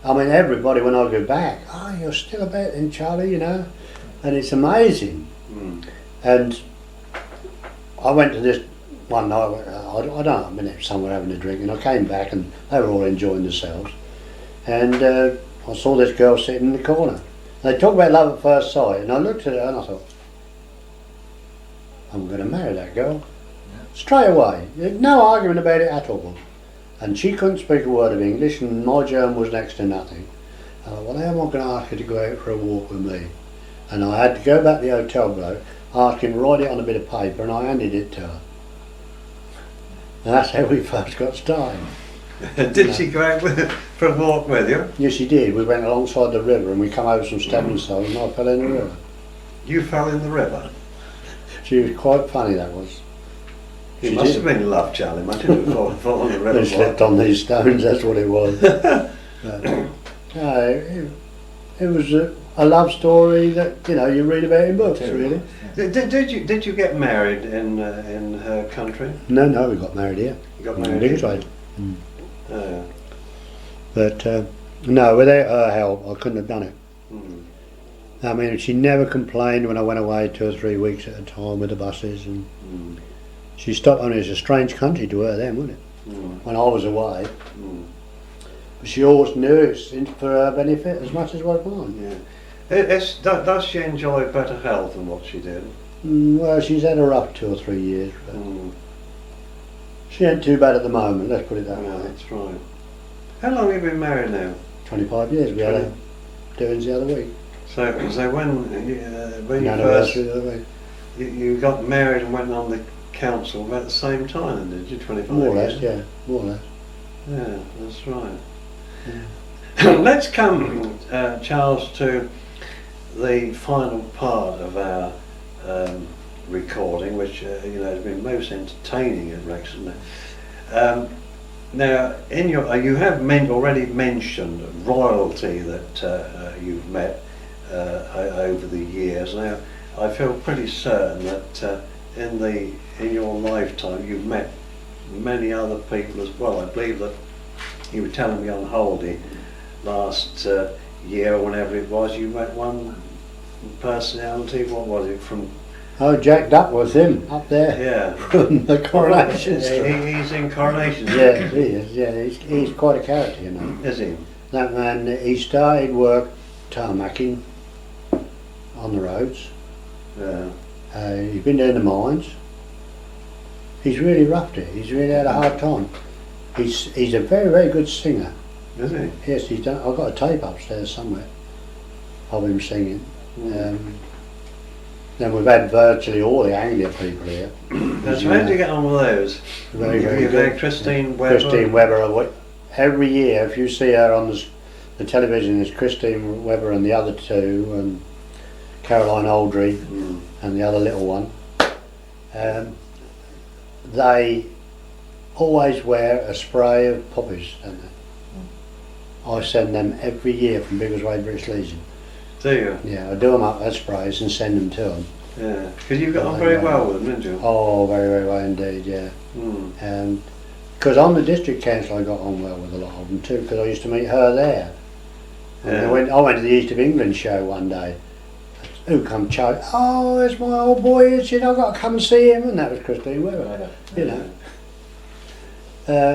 I mean, everybody, when I go back, oh, you're still about in Charlie, you know, and it's amazing. Mm. And I went to this one night, I don't know, I've been there somewhere having a drink, and I came back and they were all enjoying themselves. And I saw this girl sitting in the corner. They talk about love at first sight, and I looked at her and I thought, I'm going to marry that girl. Straight away. No argument about it at all. And she couldn't speak a word of English, and my German was next to nothing. I thought, well, how am I going to ask her to go out for a walk with me? And I had to go back to the hotel bloke, ask him to write it on a bit of paper, and I handed it to her. And that's how we first got started. Did she go out for a walk with you? Yes, she did. We went alongside the river, and we come over some stepping stones, and I fell in the river. You fell in the river? She was quite funny, that was. You She must did. have been in love, Charlie, mustn't you, to fall in the river? I slipped on these stones, that's what it was. But, no, it was a love story that, you know, you read about in books, really. Did you get married in her country? No, we got married here. You got In married? Bickleswade. Oh. But no, without her help, I couldn't have done it. Mm. I mean, she never complained when I went away 2 or 3 weeks at a time with the buses, and Mm. she stopped. I mean, it was a strange country to her then, wasn't it? Mm. When I was away, Mm. but she always knew it's for her benefit as much as was mine. Yeah. Does she enjoy better health than what she did? Well, she's had a rough 2 or 3 years, but Mm. she ain't too bad at the moment. Let's put it that Yeah, way. that's right. How long have you been married now? 25 years. We had a doings the other week. So when you An first anniversary the other week. you got married and went on the council about the same time, did you? 25 More or less, years? yeah. More or less. Yeah, that's right. Let's come, Charles, to the final part of our recording, which has been most entertaining at Wrexham. Now, in your you have already mentioned royalty that you've met over the years. Now, I feel pretty certain that in your lifetime you've met many other people as well. I believe that you were telling me on holiday last year or whenever it was, you met one personality. What was it from? Oh, Jack Duckworth, him, up there. Yeah. From the Coronation Street. He's in Coronation Street. Yeah, he is, yeah. He's quite a character, you know. Is he? That man, he started work tarmacking on the roads. Yeah. He's been doing the mines. He's really roughed it. He's really had a hard time. He's a very, very good singer. Is he? Yes, he's done. I've got a tape upstairs somewhere of him singing. Then we've had virtually all the Anglia people here. That's right. How do you get on with those? Very, very You've good. had Christine Webber. Christine Webber. Every year, if you see her on the television, it's Christine Webber and the other two, and Caroline Aldry Mm. and the other little one. They always wear a spray of poppies, don't they? I send them every year from Biggleswade, British Legion. Do you? Yeah, I do them up as sprays and send them to them. Yeah. Because you got on very well with them, didn't you? Oh, very, very well indeed, yeah. Mm. Because on the district council I got on well with a lot of them too, because I used to meet her there. And Yeah. I went to the East of England show one day. Who come Charlie? Oh, it's my old boy, I've got to come and see him, and that was Christine Webber. You know.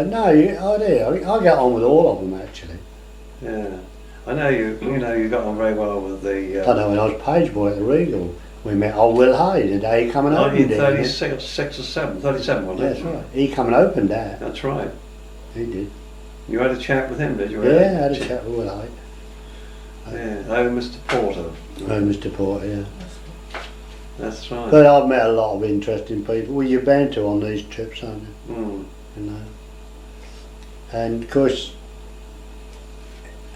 No, I do. I get on with all of them actually. Yeah. I know you got on very well with the. I know when I was page boy at the Regal, we met old Will Hay the day he come and opened it. 1936 or 37, wasn't it? That's right. He come and opened that. That's right. He did. You had a chat with him, did you? Yeah, I had a chat with Will Hay. Yeah. Oh, Mr. Porter. Oh, Mr. Porter, yeah. That's right. But I've met a lot of interesting people. Well, you're bound to on these trips, aren't you? Mm. You know. And of course,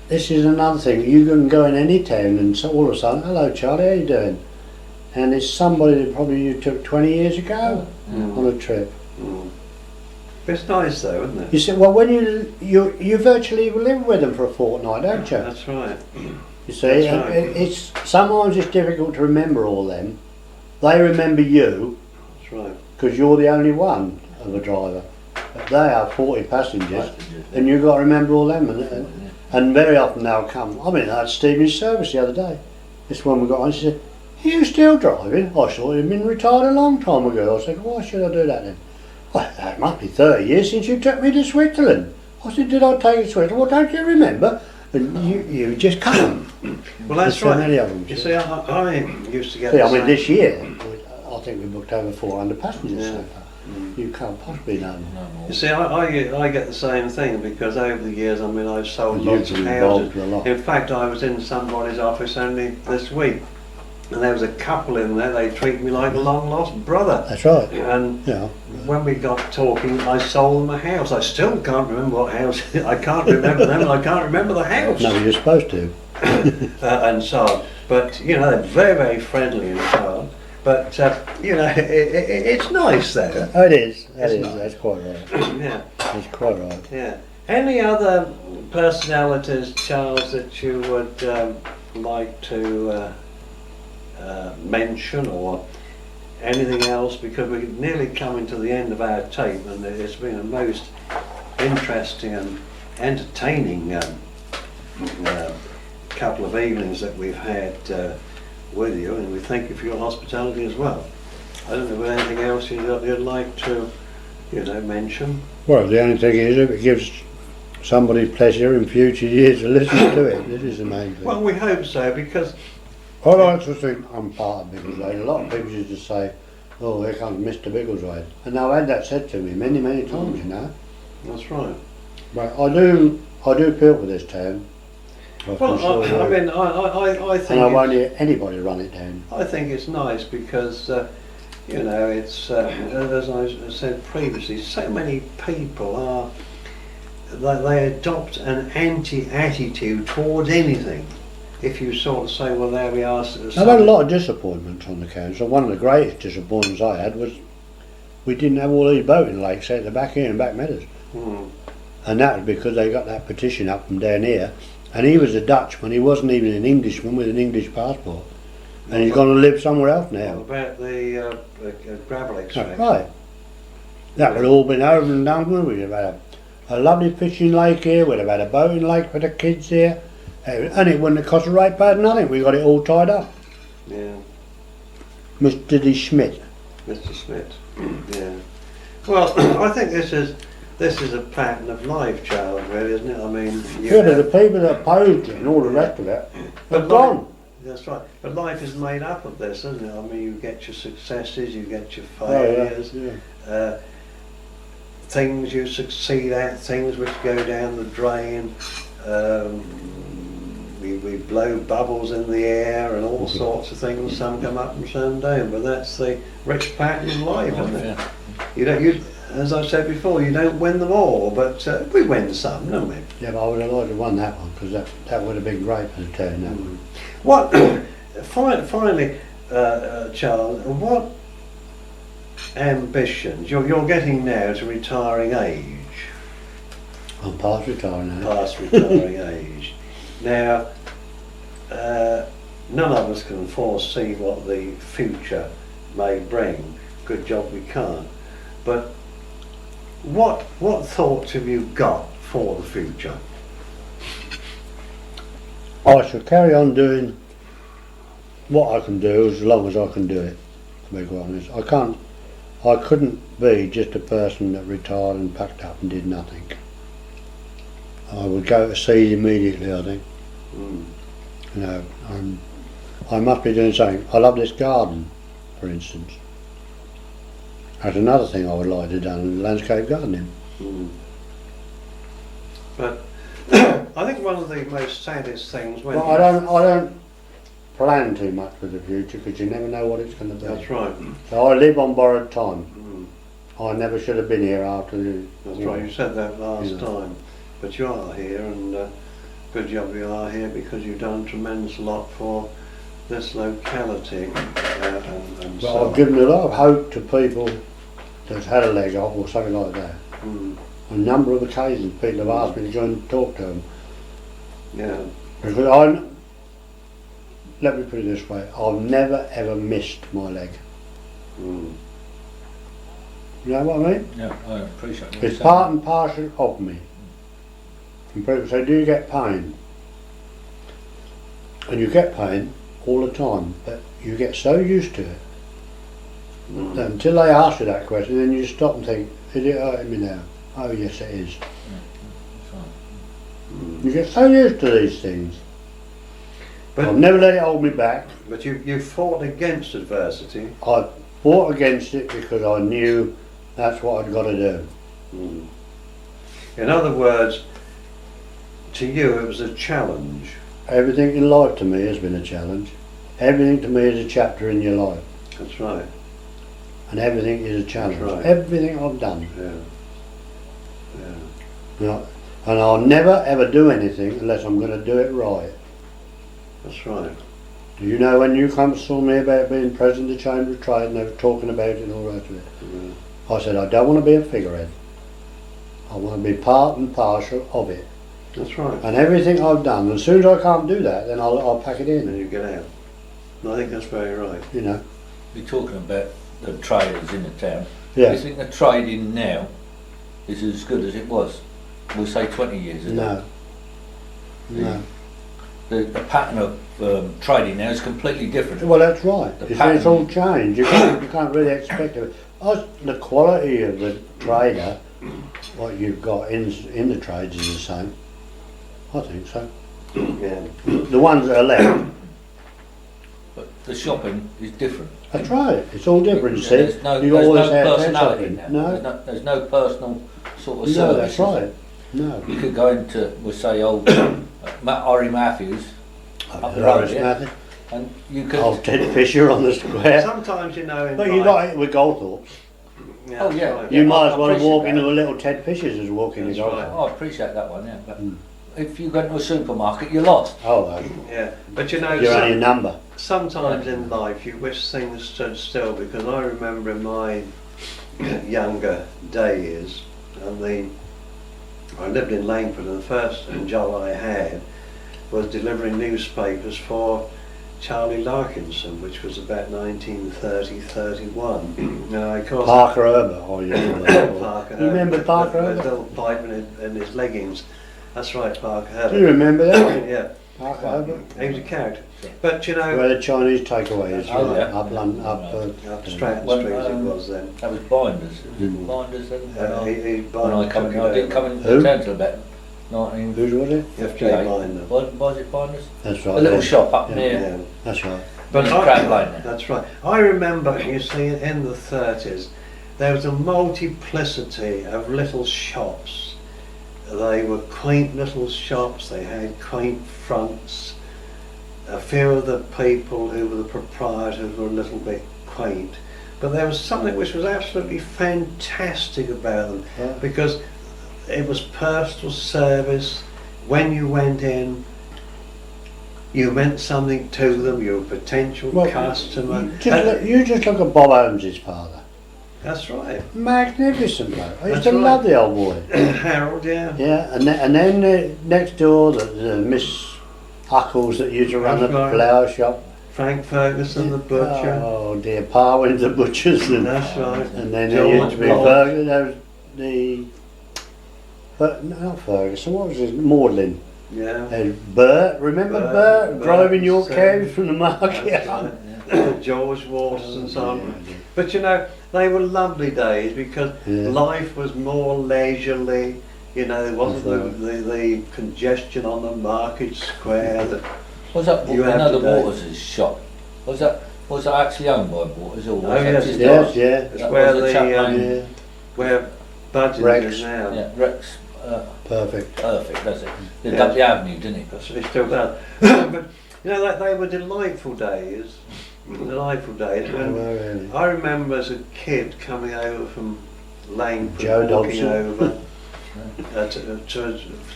this is another thing. You can go in any town and so all of a sudden, hello Charlie, how you doing? and it's somebody that probably you took 20 years ago on a trip. Mm. It's nice though, isn't it? You see, well, when you virtually live with them for a fortnight, don't you? That's right. You see, That's right. it's sometimes it's difficult to remember all them. They remember you That's right. because you're the only one of a driver. But they are 40 passengers, and you've got to remember all them. And very often they'll come. I mean, I had Stephen's service the other day. This one we got on. She said, "Are you still driving?" I thought you'd been retired a long time ago. I said, "Why should I do that then?" "Well, that must be 30 years since you took me to Switzerland." I said, "Did I take you to Switzerland?" "Well, don't you remember?" And you just come. Well, that's There's so right. many of them. You see, I used to get. See, the I mean, same- this year, I think we booked over 400 passengers Yeah. so far. You can't possibly know. You see, I get the same thing because over the years, I mean, I've sold You've lots of been houses. involved a lot. In fact, I was in somebody's office only this week, and there was a couple in there. They treat me like a long lost brother. That's right. And Yeah. when we got talking, I sold them a house. I still can't remember what house. I can't remember them, and I can't remember the house. No, you're supposed to. And so on. But you know, they're very, very friendly and so on. But you know, it's nice there. Oh, it is. It's It is. not. That's quite right. Yeah. That's quite right. Yeah. Any other personalities, Charles, that you would like to mention, or anything else? Because we're nearly coming to the end of our tape, and it's been a most interesting and entertaining couple of evenings that we've had with you, and we thank you for your hospitality as well. I don't know if there's anything else you'd like to, you know, mention. Well, the only thing is, if it gives somebody pleasure in future years to listen to it, this is the main thing. Well, we hope so, because I like to think I'm part of Biggleswade. A lot of people used to say, "Oh, here comes Mr. Biggleswade," and I've had that said to me many, many times, you know. that's right. But I do feel for this town. I Well, can assure I you. mean, I think and I won't it's, let anybody run it down. I think it's nice because you know, it's as I said previously, so many people are they adopt an anti-attitude towards anything. If you sort of say, well, there we are. I've had a lot of disappointments on the council. One of the greatest disappointments I had was we didn't have all these boating lakes at the back here in Back Meadows. And that was because they got that petition up from down here. And he was a Dutchman, he wasn't even an Englishman with an English passport. And he's gone to live somewhere else What now. about the gravel That's extraction? right. That would have all been over and done with. We'd have had a lovely fishing lake here, we'd have had a boating lake for the kids here. And it wouldn't have cost a right bad nothing, we got it all tied up. Yeah, Mr. D. Schmidt. Mr. Smith. Yeah. Well, I think this is a pattern of life, Charles, really, isn't it? I mean, you Yeah, but the have- people that opposed it and all the rest of it But have gone. That's right. But life is made up of this, isn't it? I mean, you get your successes, you get your Oh, yeah, failures, yeah. things you succeed at, things which go down the drain. We blow bubbles in the air and all sorts of things. Some come up and some don't. But that's the rich pattern of life, isn't it? Yeah. You, as I said before, you don't win them all, but we win some, don't we? Yeah, but I would have liked to have won that one because that would have been great for the town. That one. What? Finally, Charles, what ambitions? You're getting now to retiring age, I'm past retiring now. past retiring age. Now, none of us can foresee what the future may bring. Good job we can't. But what thoughts have you got for the future? I shall carry on doing what I can do as long as I can do it, to be quite honest. I couldn't be just a person that retired and packed up and did nothing. I would go to sea immediately, I think. Mm. You know, I must be doing something. I love this garden, for instance. That's another thing I would like to do done, landscape gardening. Mm. But I think one of the most saddest things when But I don't plan too much for the future because you never know what it's going to be. that's right. So I live on borrowed time. Mm. I never should have been here after the... That's right. You said that last Yeah. time, but you are here, and good job you are here because you've done a tremendous lot for this locality and But so I've given a lot of hope to people that's had a leg off or something like that. Mm, On a number of occasions people have asked me to go and talk to them. yeah. Because let me put it this way, I've never ever missed my leg. Mm, You know what I mean? Yeah, I appreciate what you're It's saying. part and parcel of me. And people say, do you get pain? And you get pain all the time, but you get so used to it mm. that until they ask you that question, then you stop and think, is it hurting me now? Oh yes it is. That's right. Mm. You get so used to these things. I've But, never let it hold me back. but you fought against adversity. I fought against it because I knew that's what I'd got to do. Mm. In other words, to you it was a challenge. Everything in life to me has been a challenge. Everything to me is a chapter in your life. That's right. And everything is a challenge. That's right. Everything I've done. Yeah. Yeah. You know, and I'll never ever do anything unless I'm going to do it right. That's right. Do you know when you come saw me about being president of the Chamber of Trade and they were talking about it and all the rest of it? Mm. I said, I don't want to be a figurehead. I want to be part and parcel of it. That's right. And everything I've done, as soon as I can't do that, then I'll pack it And in, you get out. And I think that's very right. you know. You're talking about the traders in the town. Do Yeah. you think the trading now is as good as it was, we'll say 20 years ago? No. No. The pattern of trading now is completely different. Well, that's right. The It's all pattern. changed. You can't really expect it. The quality of the trader, what you've got in the trades is the same. I think so. Yeah. The ones that are left, But the shopping is different. that's right. It's all different. You see, There's no, you there's always no have personality shopping. now. No, There's no personal sort of no, service. that's right. No. You could go into, we'll say, old Ori Matthews, Up the road, Horace yeah. Matthews. and you could. Old Ted Fisher on the square. Sometimes, you know, in But you life- got it with Goldthorpe. Yeah, Oh, that's yeah. right. You Yeah, might I as well appreciate walk that. into a little Ted Fisher's as walking That's to right. Goldthorpe. Oh, I appreciate that one, yeah. But Mm. if you go to a supermarket, you're lost. Oh, well, Yeah. But you know, you're only a number. sometimes in life you wish things stood still, because I remember in my younger days, I lived in Langford, and the first job I had was delivering newspapers for Charlie Larkinson, which was about 1930-31. Now, of course, Parker Herbert, oh yeah. Parker You remember Herbert, Parker with a Herbert? little pipe in his leggings. That's right, Parker Do you Herbert. remember that? Yeah, Parker Herbert? he was a character. But you know, Where the Chinese takeaway is, Oh, yeah. up London, up. up Stratton When, Street it um, was then. That was Binders. Was it Binders then? He When I come in, I didn't come into Who? the town till about 19. Whose was it? F.J. Binder. Was it Binders? That's right. A little yeah. shop up Yeah. near. Yeah. That's right. But near I- Crab Lane there. That's right. I remember, you see, in the 30s, there was a multiplicity of little shops. They were quaint little shops, they had quaint fronts. A few of the people who were the proprietors were a little bit quaint. But there was something which was absolutely fantastic about them, Yeah. because it was personal service. When you went in, you meant something to them, you were a potential Well, customer. You just look at Bob Holmes's father. That's right. Magnificent bloke. I used That's to right. love the old boy. Harold, yeah. Yeah, and then next door, the Miss Huckles that used to run That's the right. flower shop. Frank Ferguson, the butcher. Oh dear, Pa went to the butcher's and, That's right. and then there used to be George Ferguson, there was but not Ferguson, what was his, Maudlin. Yeah. There's Bert, remember Bert, Bert, driving your Sam. cabs from the market? That's right. George Waters and so on. But you know, they were lovely days, because Yeah. life was more leisurely. You know, there wasn't That's the congestion on the market square. That, Was that You have another today. Waters' shop? Was that actually owned by Waters or was Oh, that yes, just Yes, ours? yeah, it's That where was a chap the named- yeah, where Budgeons Rex. is now. Yeah, Rex. perfect. Perfect, that's it. Did Yeah. up the avenue, didn't he? That's what he still does. But you know, they were delightful days. Delightful days. Oh, When really. I remember as a kid coming over from Langford, Joe walking Dobson. over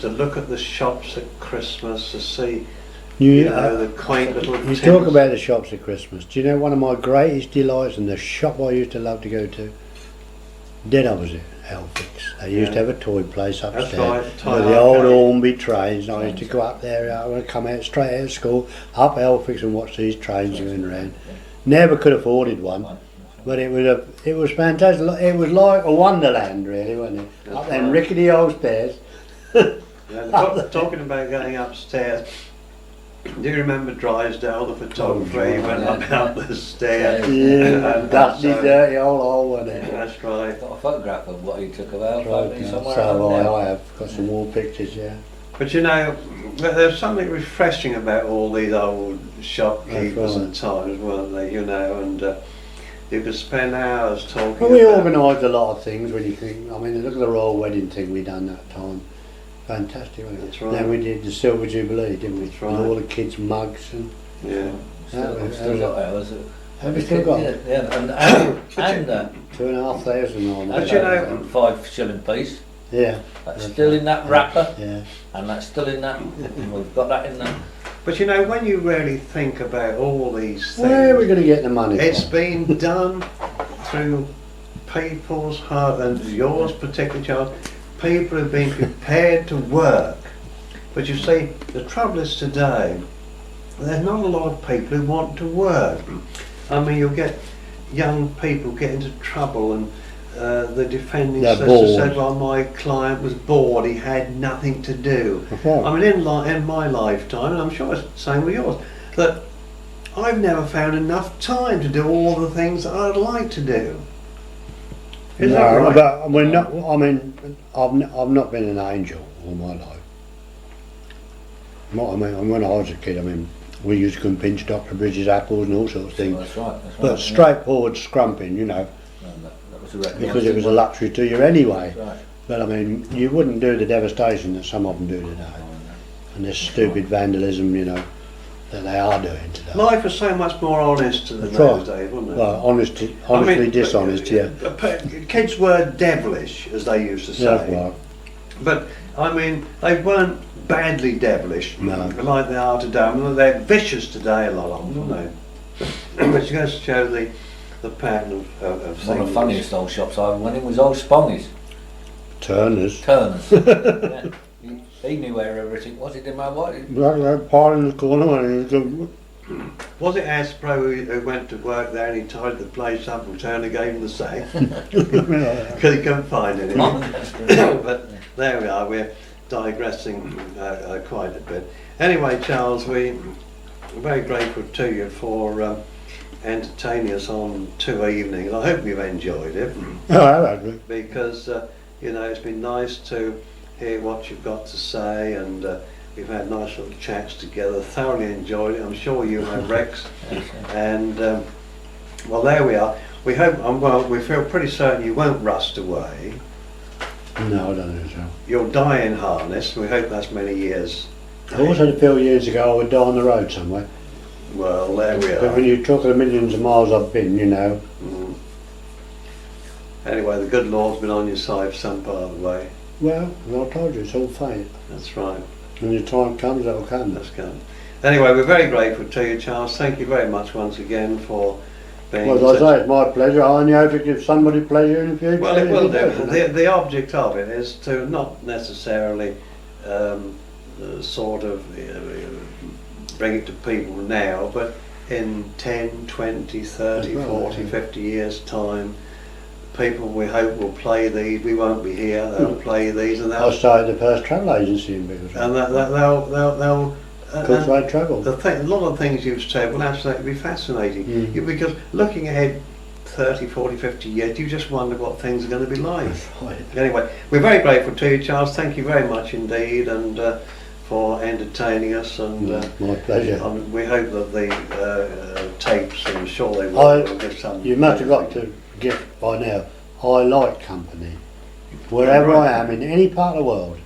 to look at the shops at Christmas, to see You know, the quaint little You tins. talk about the shops at Christmas. Do you know one of my greatest delights and the shop I used to love to go to? Dead opposite Elphick's. They used to have a toy place upstairs. That's right, With Toy the old Arcade. Hornby trains. And I used to go up there. I would come out straight out of school, up Elphick's and watch these trains going round. Never could have afforded one, but it was fantastic. It was like a wonderland, really, wasn't it? That's Up them right. rickety old stairs. Yeah, talking about going upstairs, do you remember Drysdale, the photographer? He went up out the stairs. Yeah, And dusty, so- dirty old hole, wasn't it? That's right. I've got a photograph of what he took of our Right, family yeah. somewhere So around there. I have got some more pictures, yeah. But you know, there's something refreshing about all these old shopkeepers That's right. and times, weren't they? You know, and you could spend hours talking. Well, we about- organised a lot of things when you think, I mean, look at the royal wedding thing we done that time. Fantastic, wasn't it? That's right. Then we did the Silver Jubilee, didn't we? That's With right. all the kids' mugs and... Yeah. I've still got ours. Have you still got Yeah, them? yeah, and 2,500 on But that. you know- 5 shilling piece. Yeah. That's still in that wrapper, Yeah. and that's still in that. And we've got that in there. But you know, when you really think about all these Where are we things, going to get the money it's from? been done through people's heart, and yours particularly, Charles. People have been prepared to work. But you see, the trouble is today, there's not a lot of people who want to work. I mean, you'll get young people get into trouble, and the defending They're solicitor said, bored. well, my client was bored, he had nothing to do. Right. I mean, in my lifetime, and I'm sure it's the same with yours, that I've never found enough time to do all the things that I'd like to do. Is that No, right? but we're not, I mean, I've not been an angel all my life. I mean, when I was a kid, I mean, we used to go and pinch Dr. Bridges apples and all sorts of things. That's right. That's right. But yeah. straightforward scrumping, you know, No, that was a record. because it was a luxury to you anyway. That's right. But I mean, you wouldn't do the devastation that some of them do today. And this stupid vandalism, you know, that they are doing today. Life was so much more honest than That's those right. days, wasn't it? Well, honestly I mean, dishonest, yeah. Kids were devilish, as they used to say. That's right. But, I mean, they weren't badly devilish No. like they are today. I mean, they're vicious today, a lot of them, aren't they? Which goes to show the pattern of One things. of the funniest old shops I went in was old Spongy's, Turners. Turner's. Yeah. He knew where everything was. He didn't know what. That part in the corner and he was Was it Aspro who went to work there and he tied the place up and Turner gave him the safe? Because he couldn't find anything. But there we are, we're digressing quite a bit. Anyway, Charles, we're very grateful to you for entertaining us on 2 evenings. I hope you've enjoyed it, Oh, actually. because you know, it's been nice to hear what you've got to say, and we've had nice little chats together. Thoroughly enjoyed it. I'm sure you have, Rex. And well, there we are. We hope, well, we feel pretty certain you won't rust away. No, I don't think so. You'll die in harness. We hope that's many years. I also had a few years ago I would die on the road somewhere. Well, there we But when are. you talk of the millions of miles I've been, you know, Mm. Anyway, the good Lord's been on your side for some part of the way. well, as I told you, it's all fate. That's right. When the time comes, it'll come. That's good. Anyway, we're very grateful to you, Charles. Thank you very much once again for being. Well, as I say, it's my pleasure. I only hope it gives somebody pleasure in the future. Well, it will do. doesn't it? The object of it is to not necessarily sort of bring it to people now, but in 10, 20, 30, That's right, 40, yeah. 50 years' time, people we hope will play these. We won't be here. They'll play these, and I they'll started the first travel agency in Bickleston. and they'll Cook's Road Travel. a lot of things you've said will absolutely be fascinating. Mm. Because looking ahead 30, 40, 50 years, you just wonder what things are going to be like. Right. Anyway, we're very grateful to you, Charles. Thank you very much indeed, and for entertaining us. And My pleasure. we hope that the tapes, I'm sure they I- will give some. You must have got to get by now. I like company. Wherever I am, in any part of the world,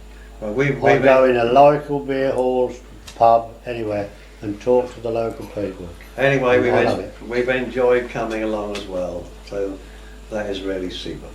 Well, we've I go in a local beer hall, pub, anywhere, and talk to the local people. anyway, I love it. we've enjoyed coming along as well. So that is really super.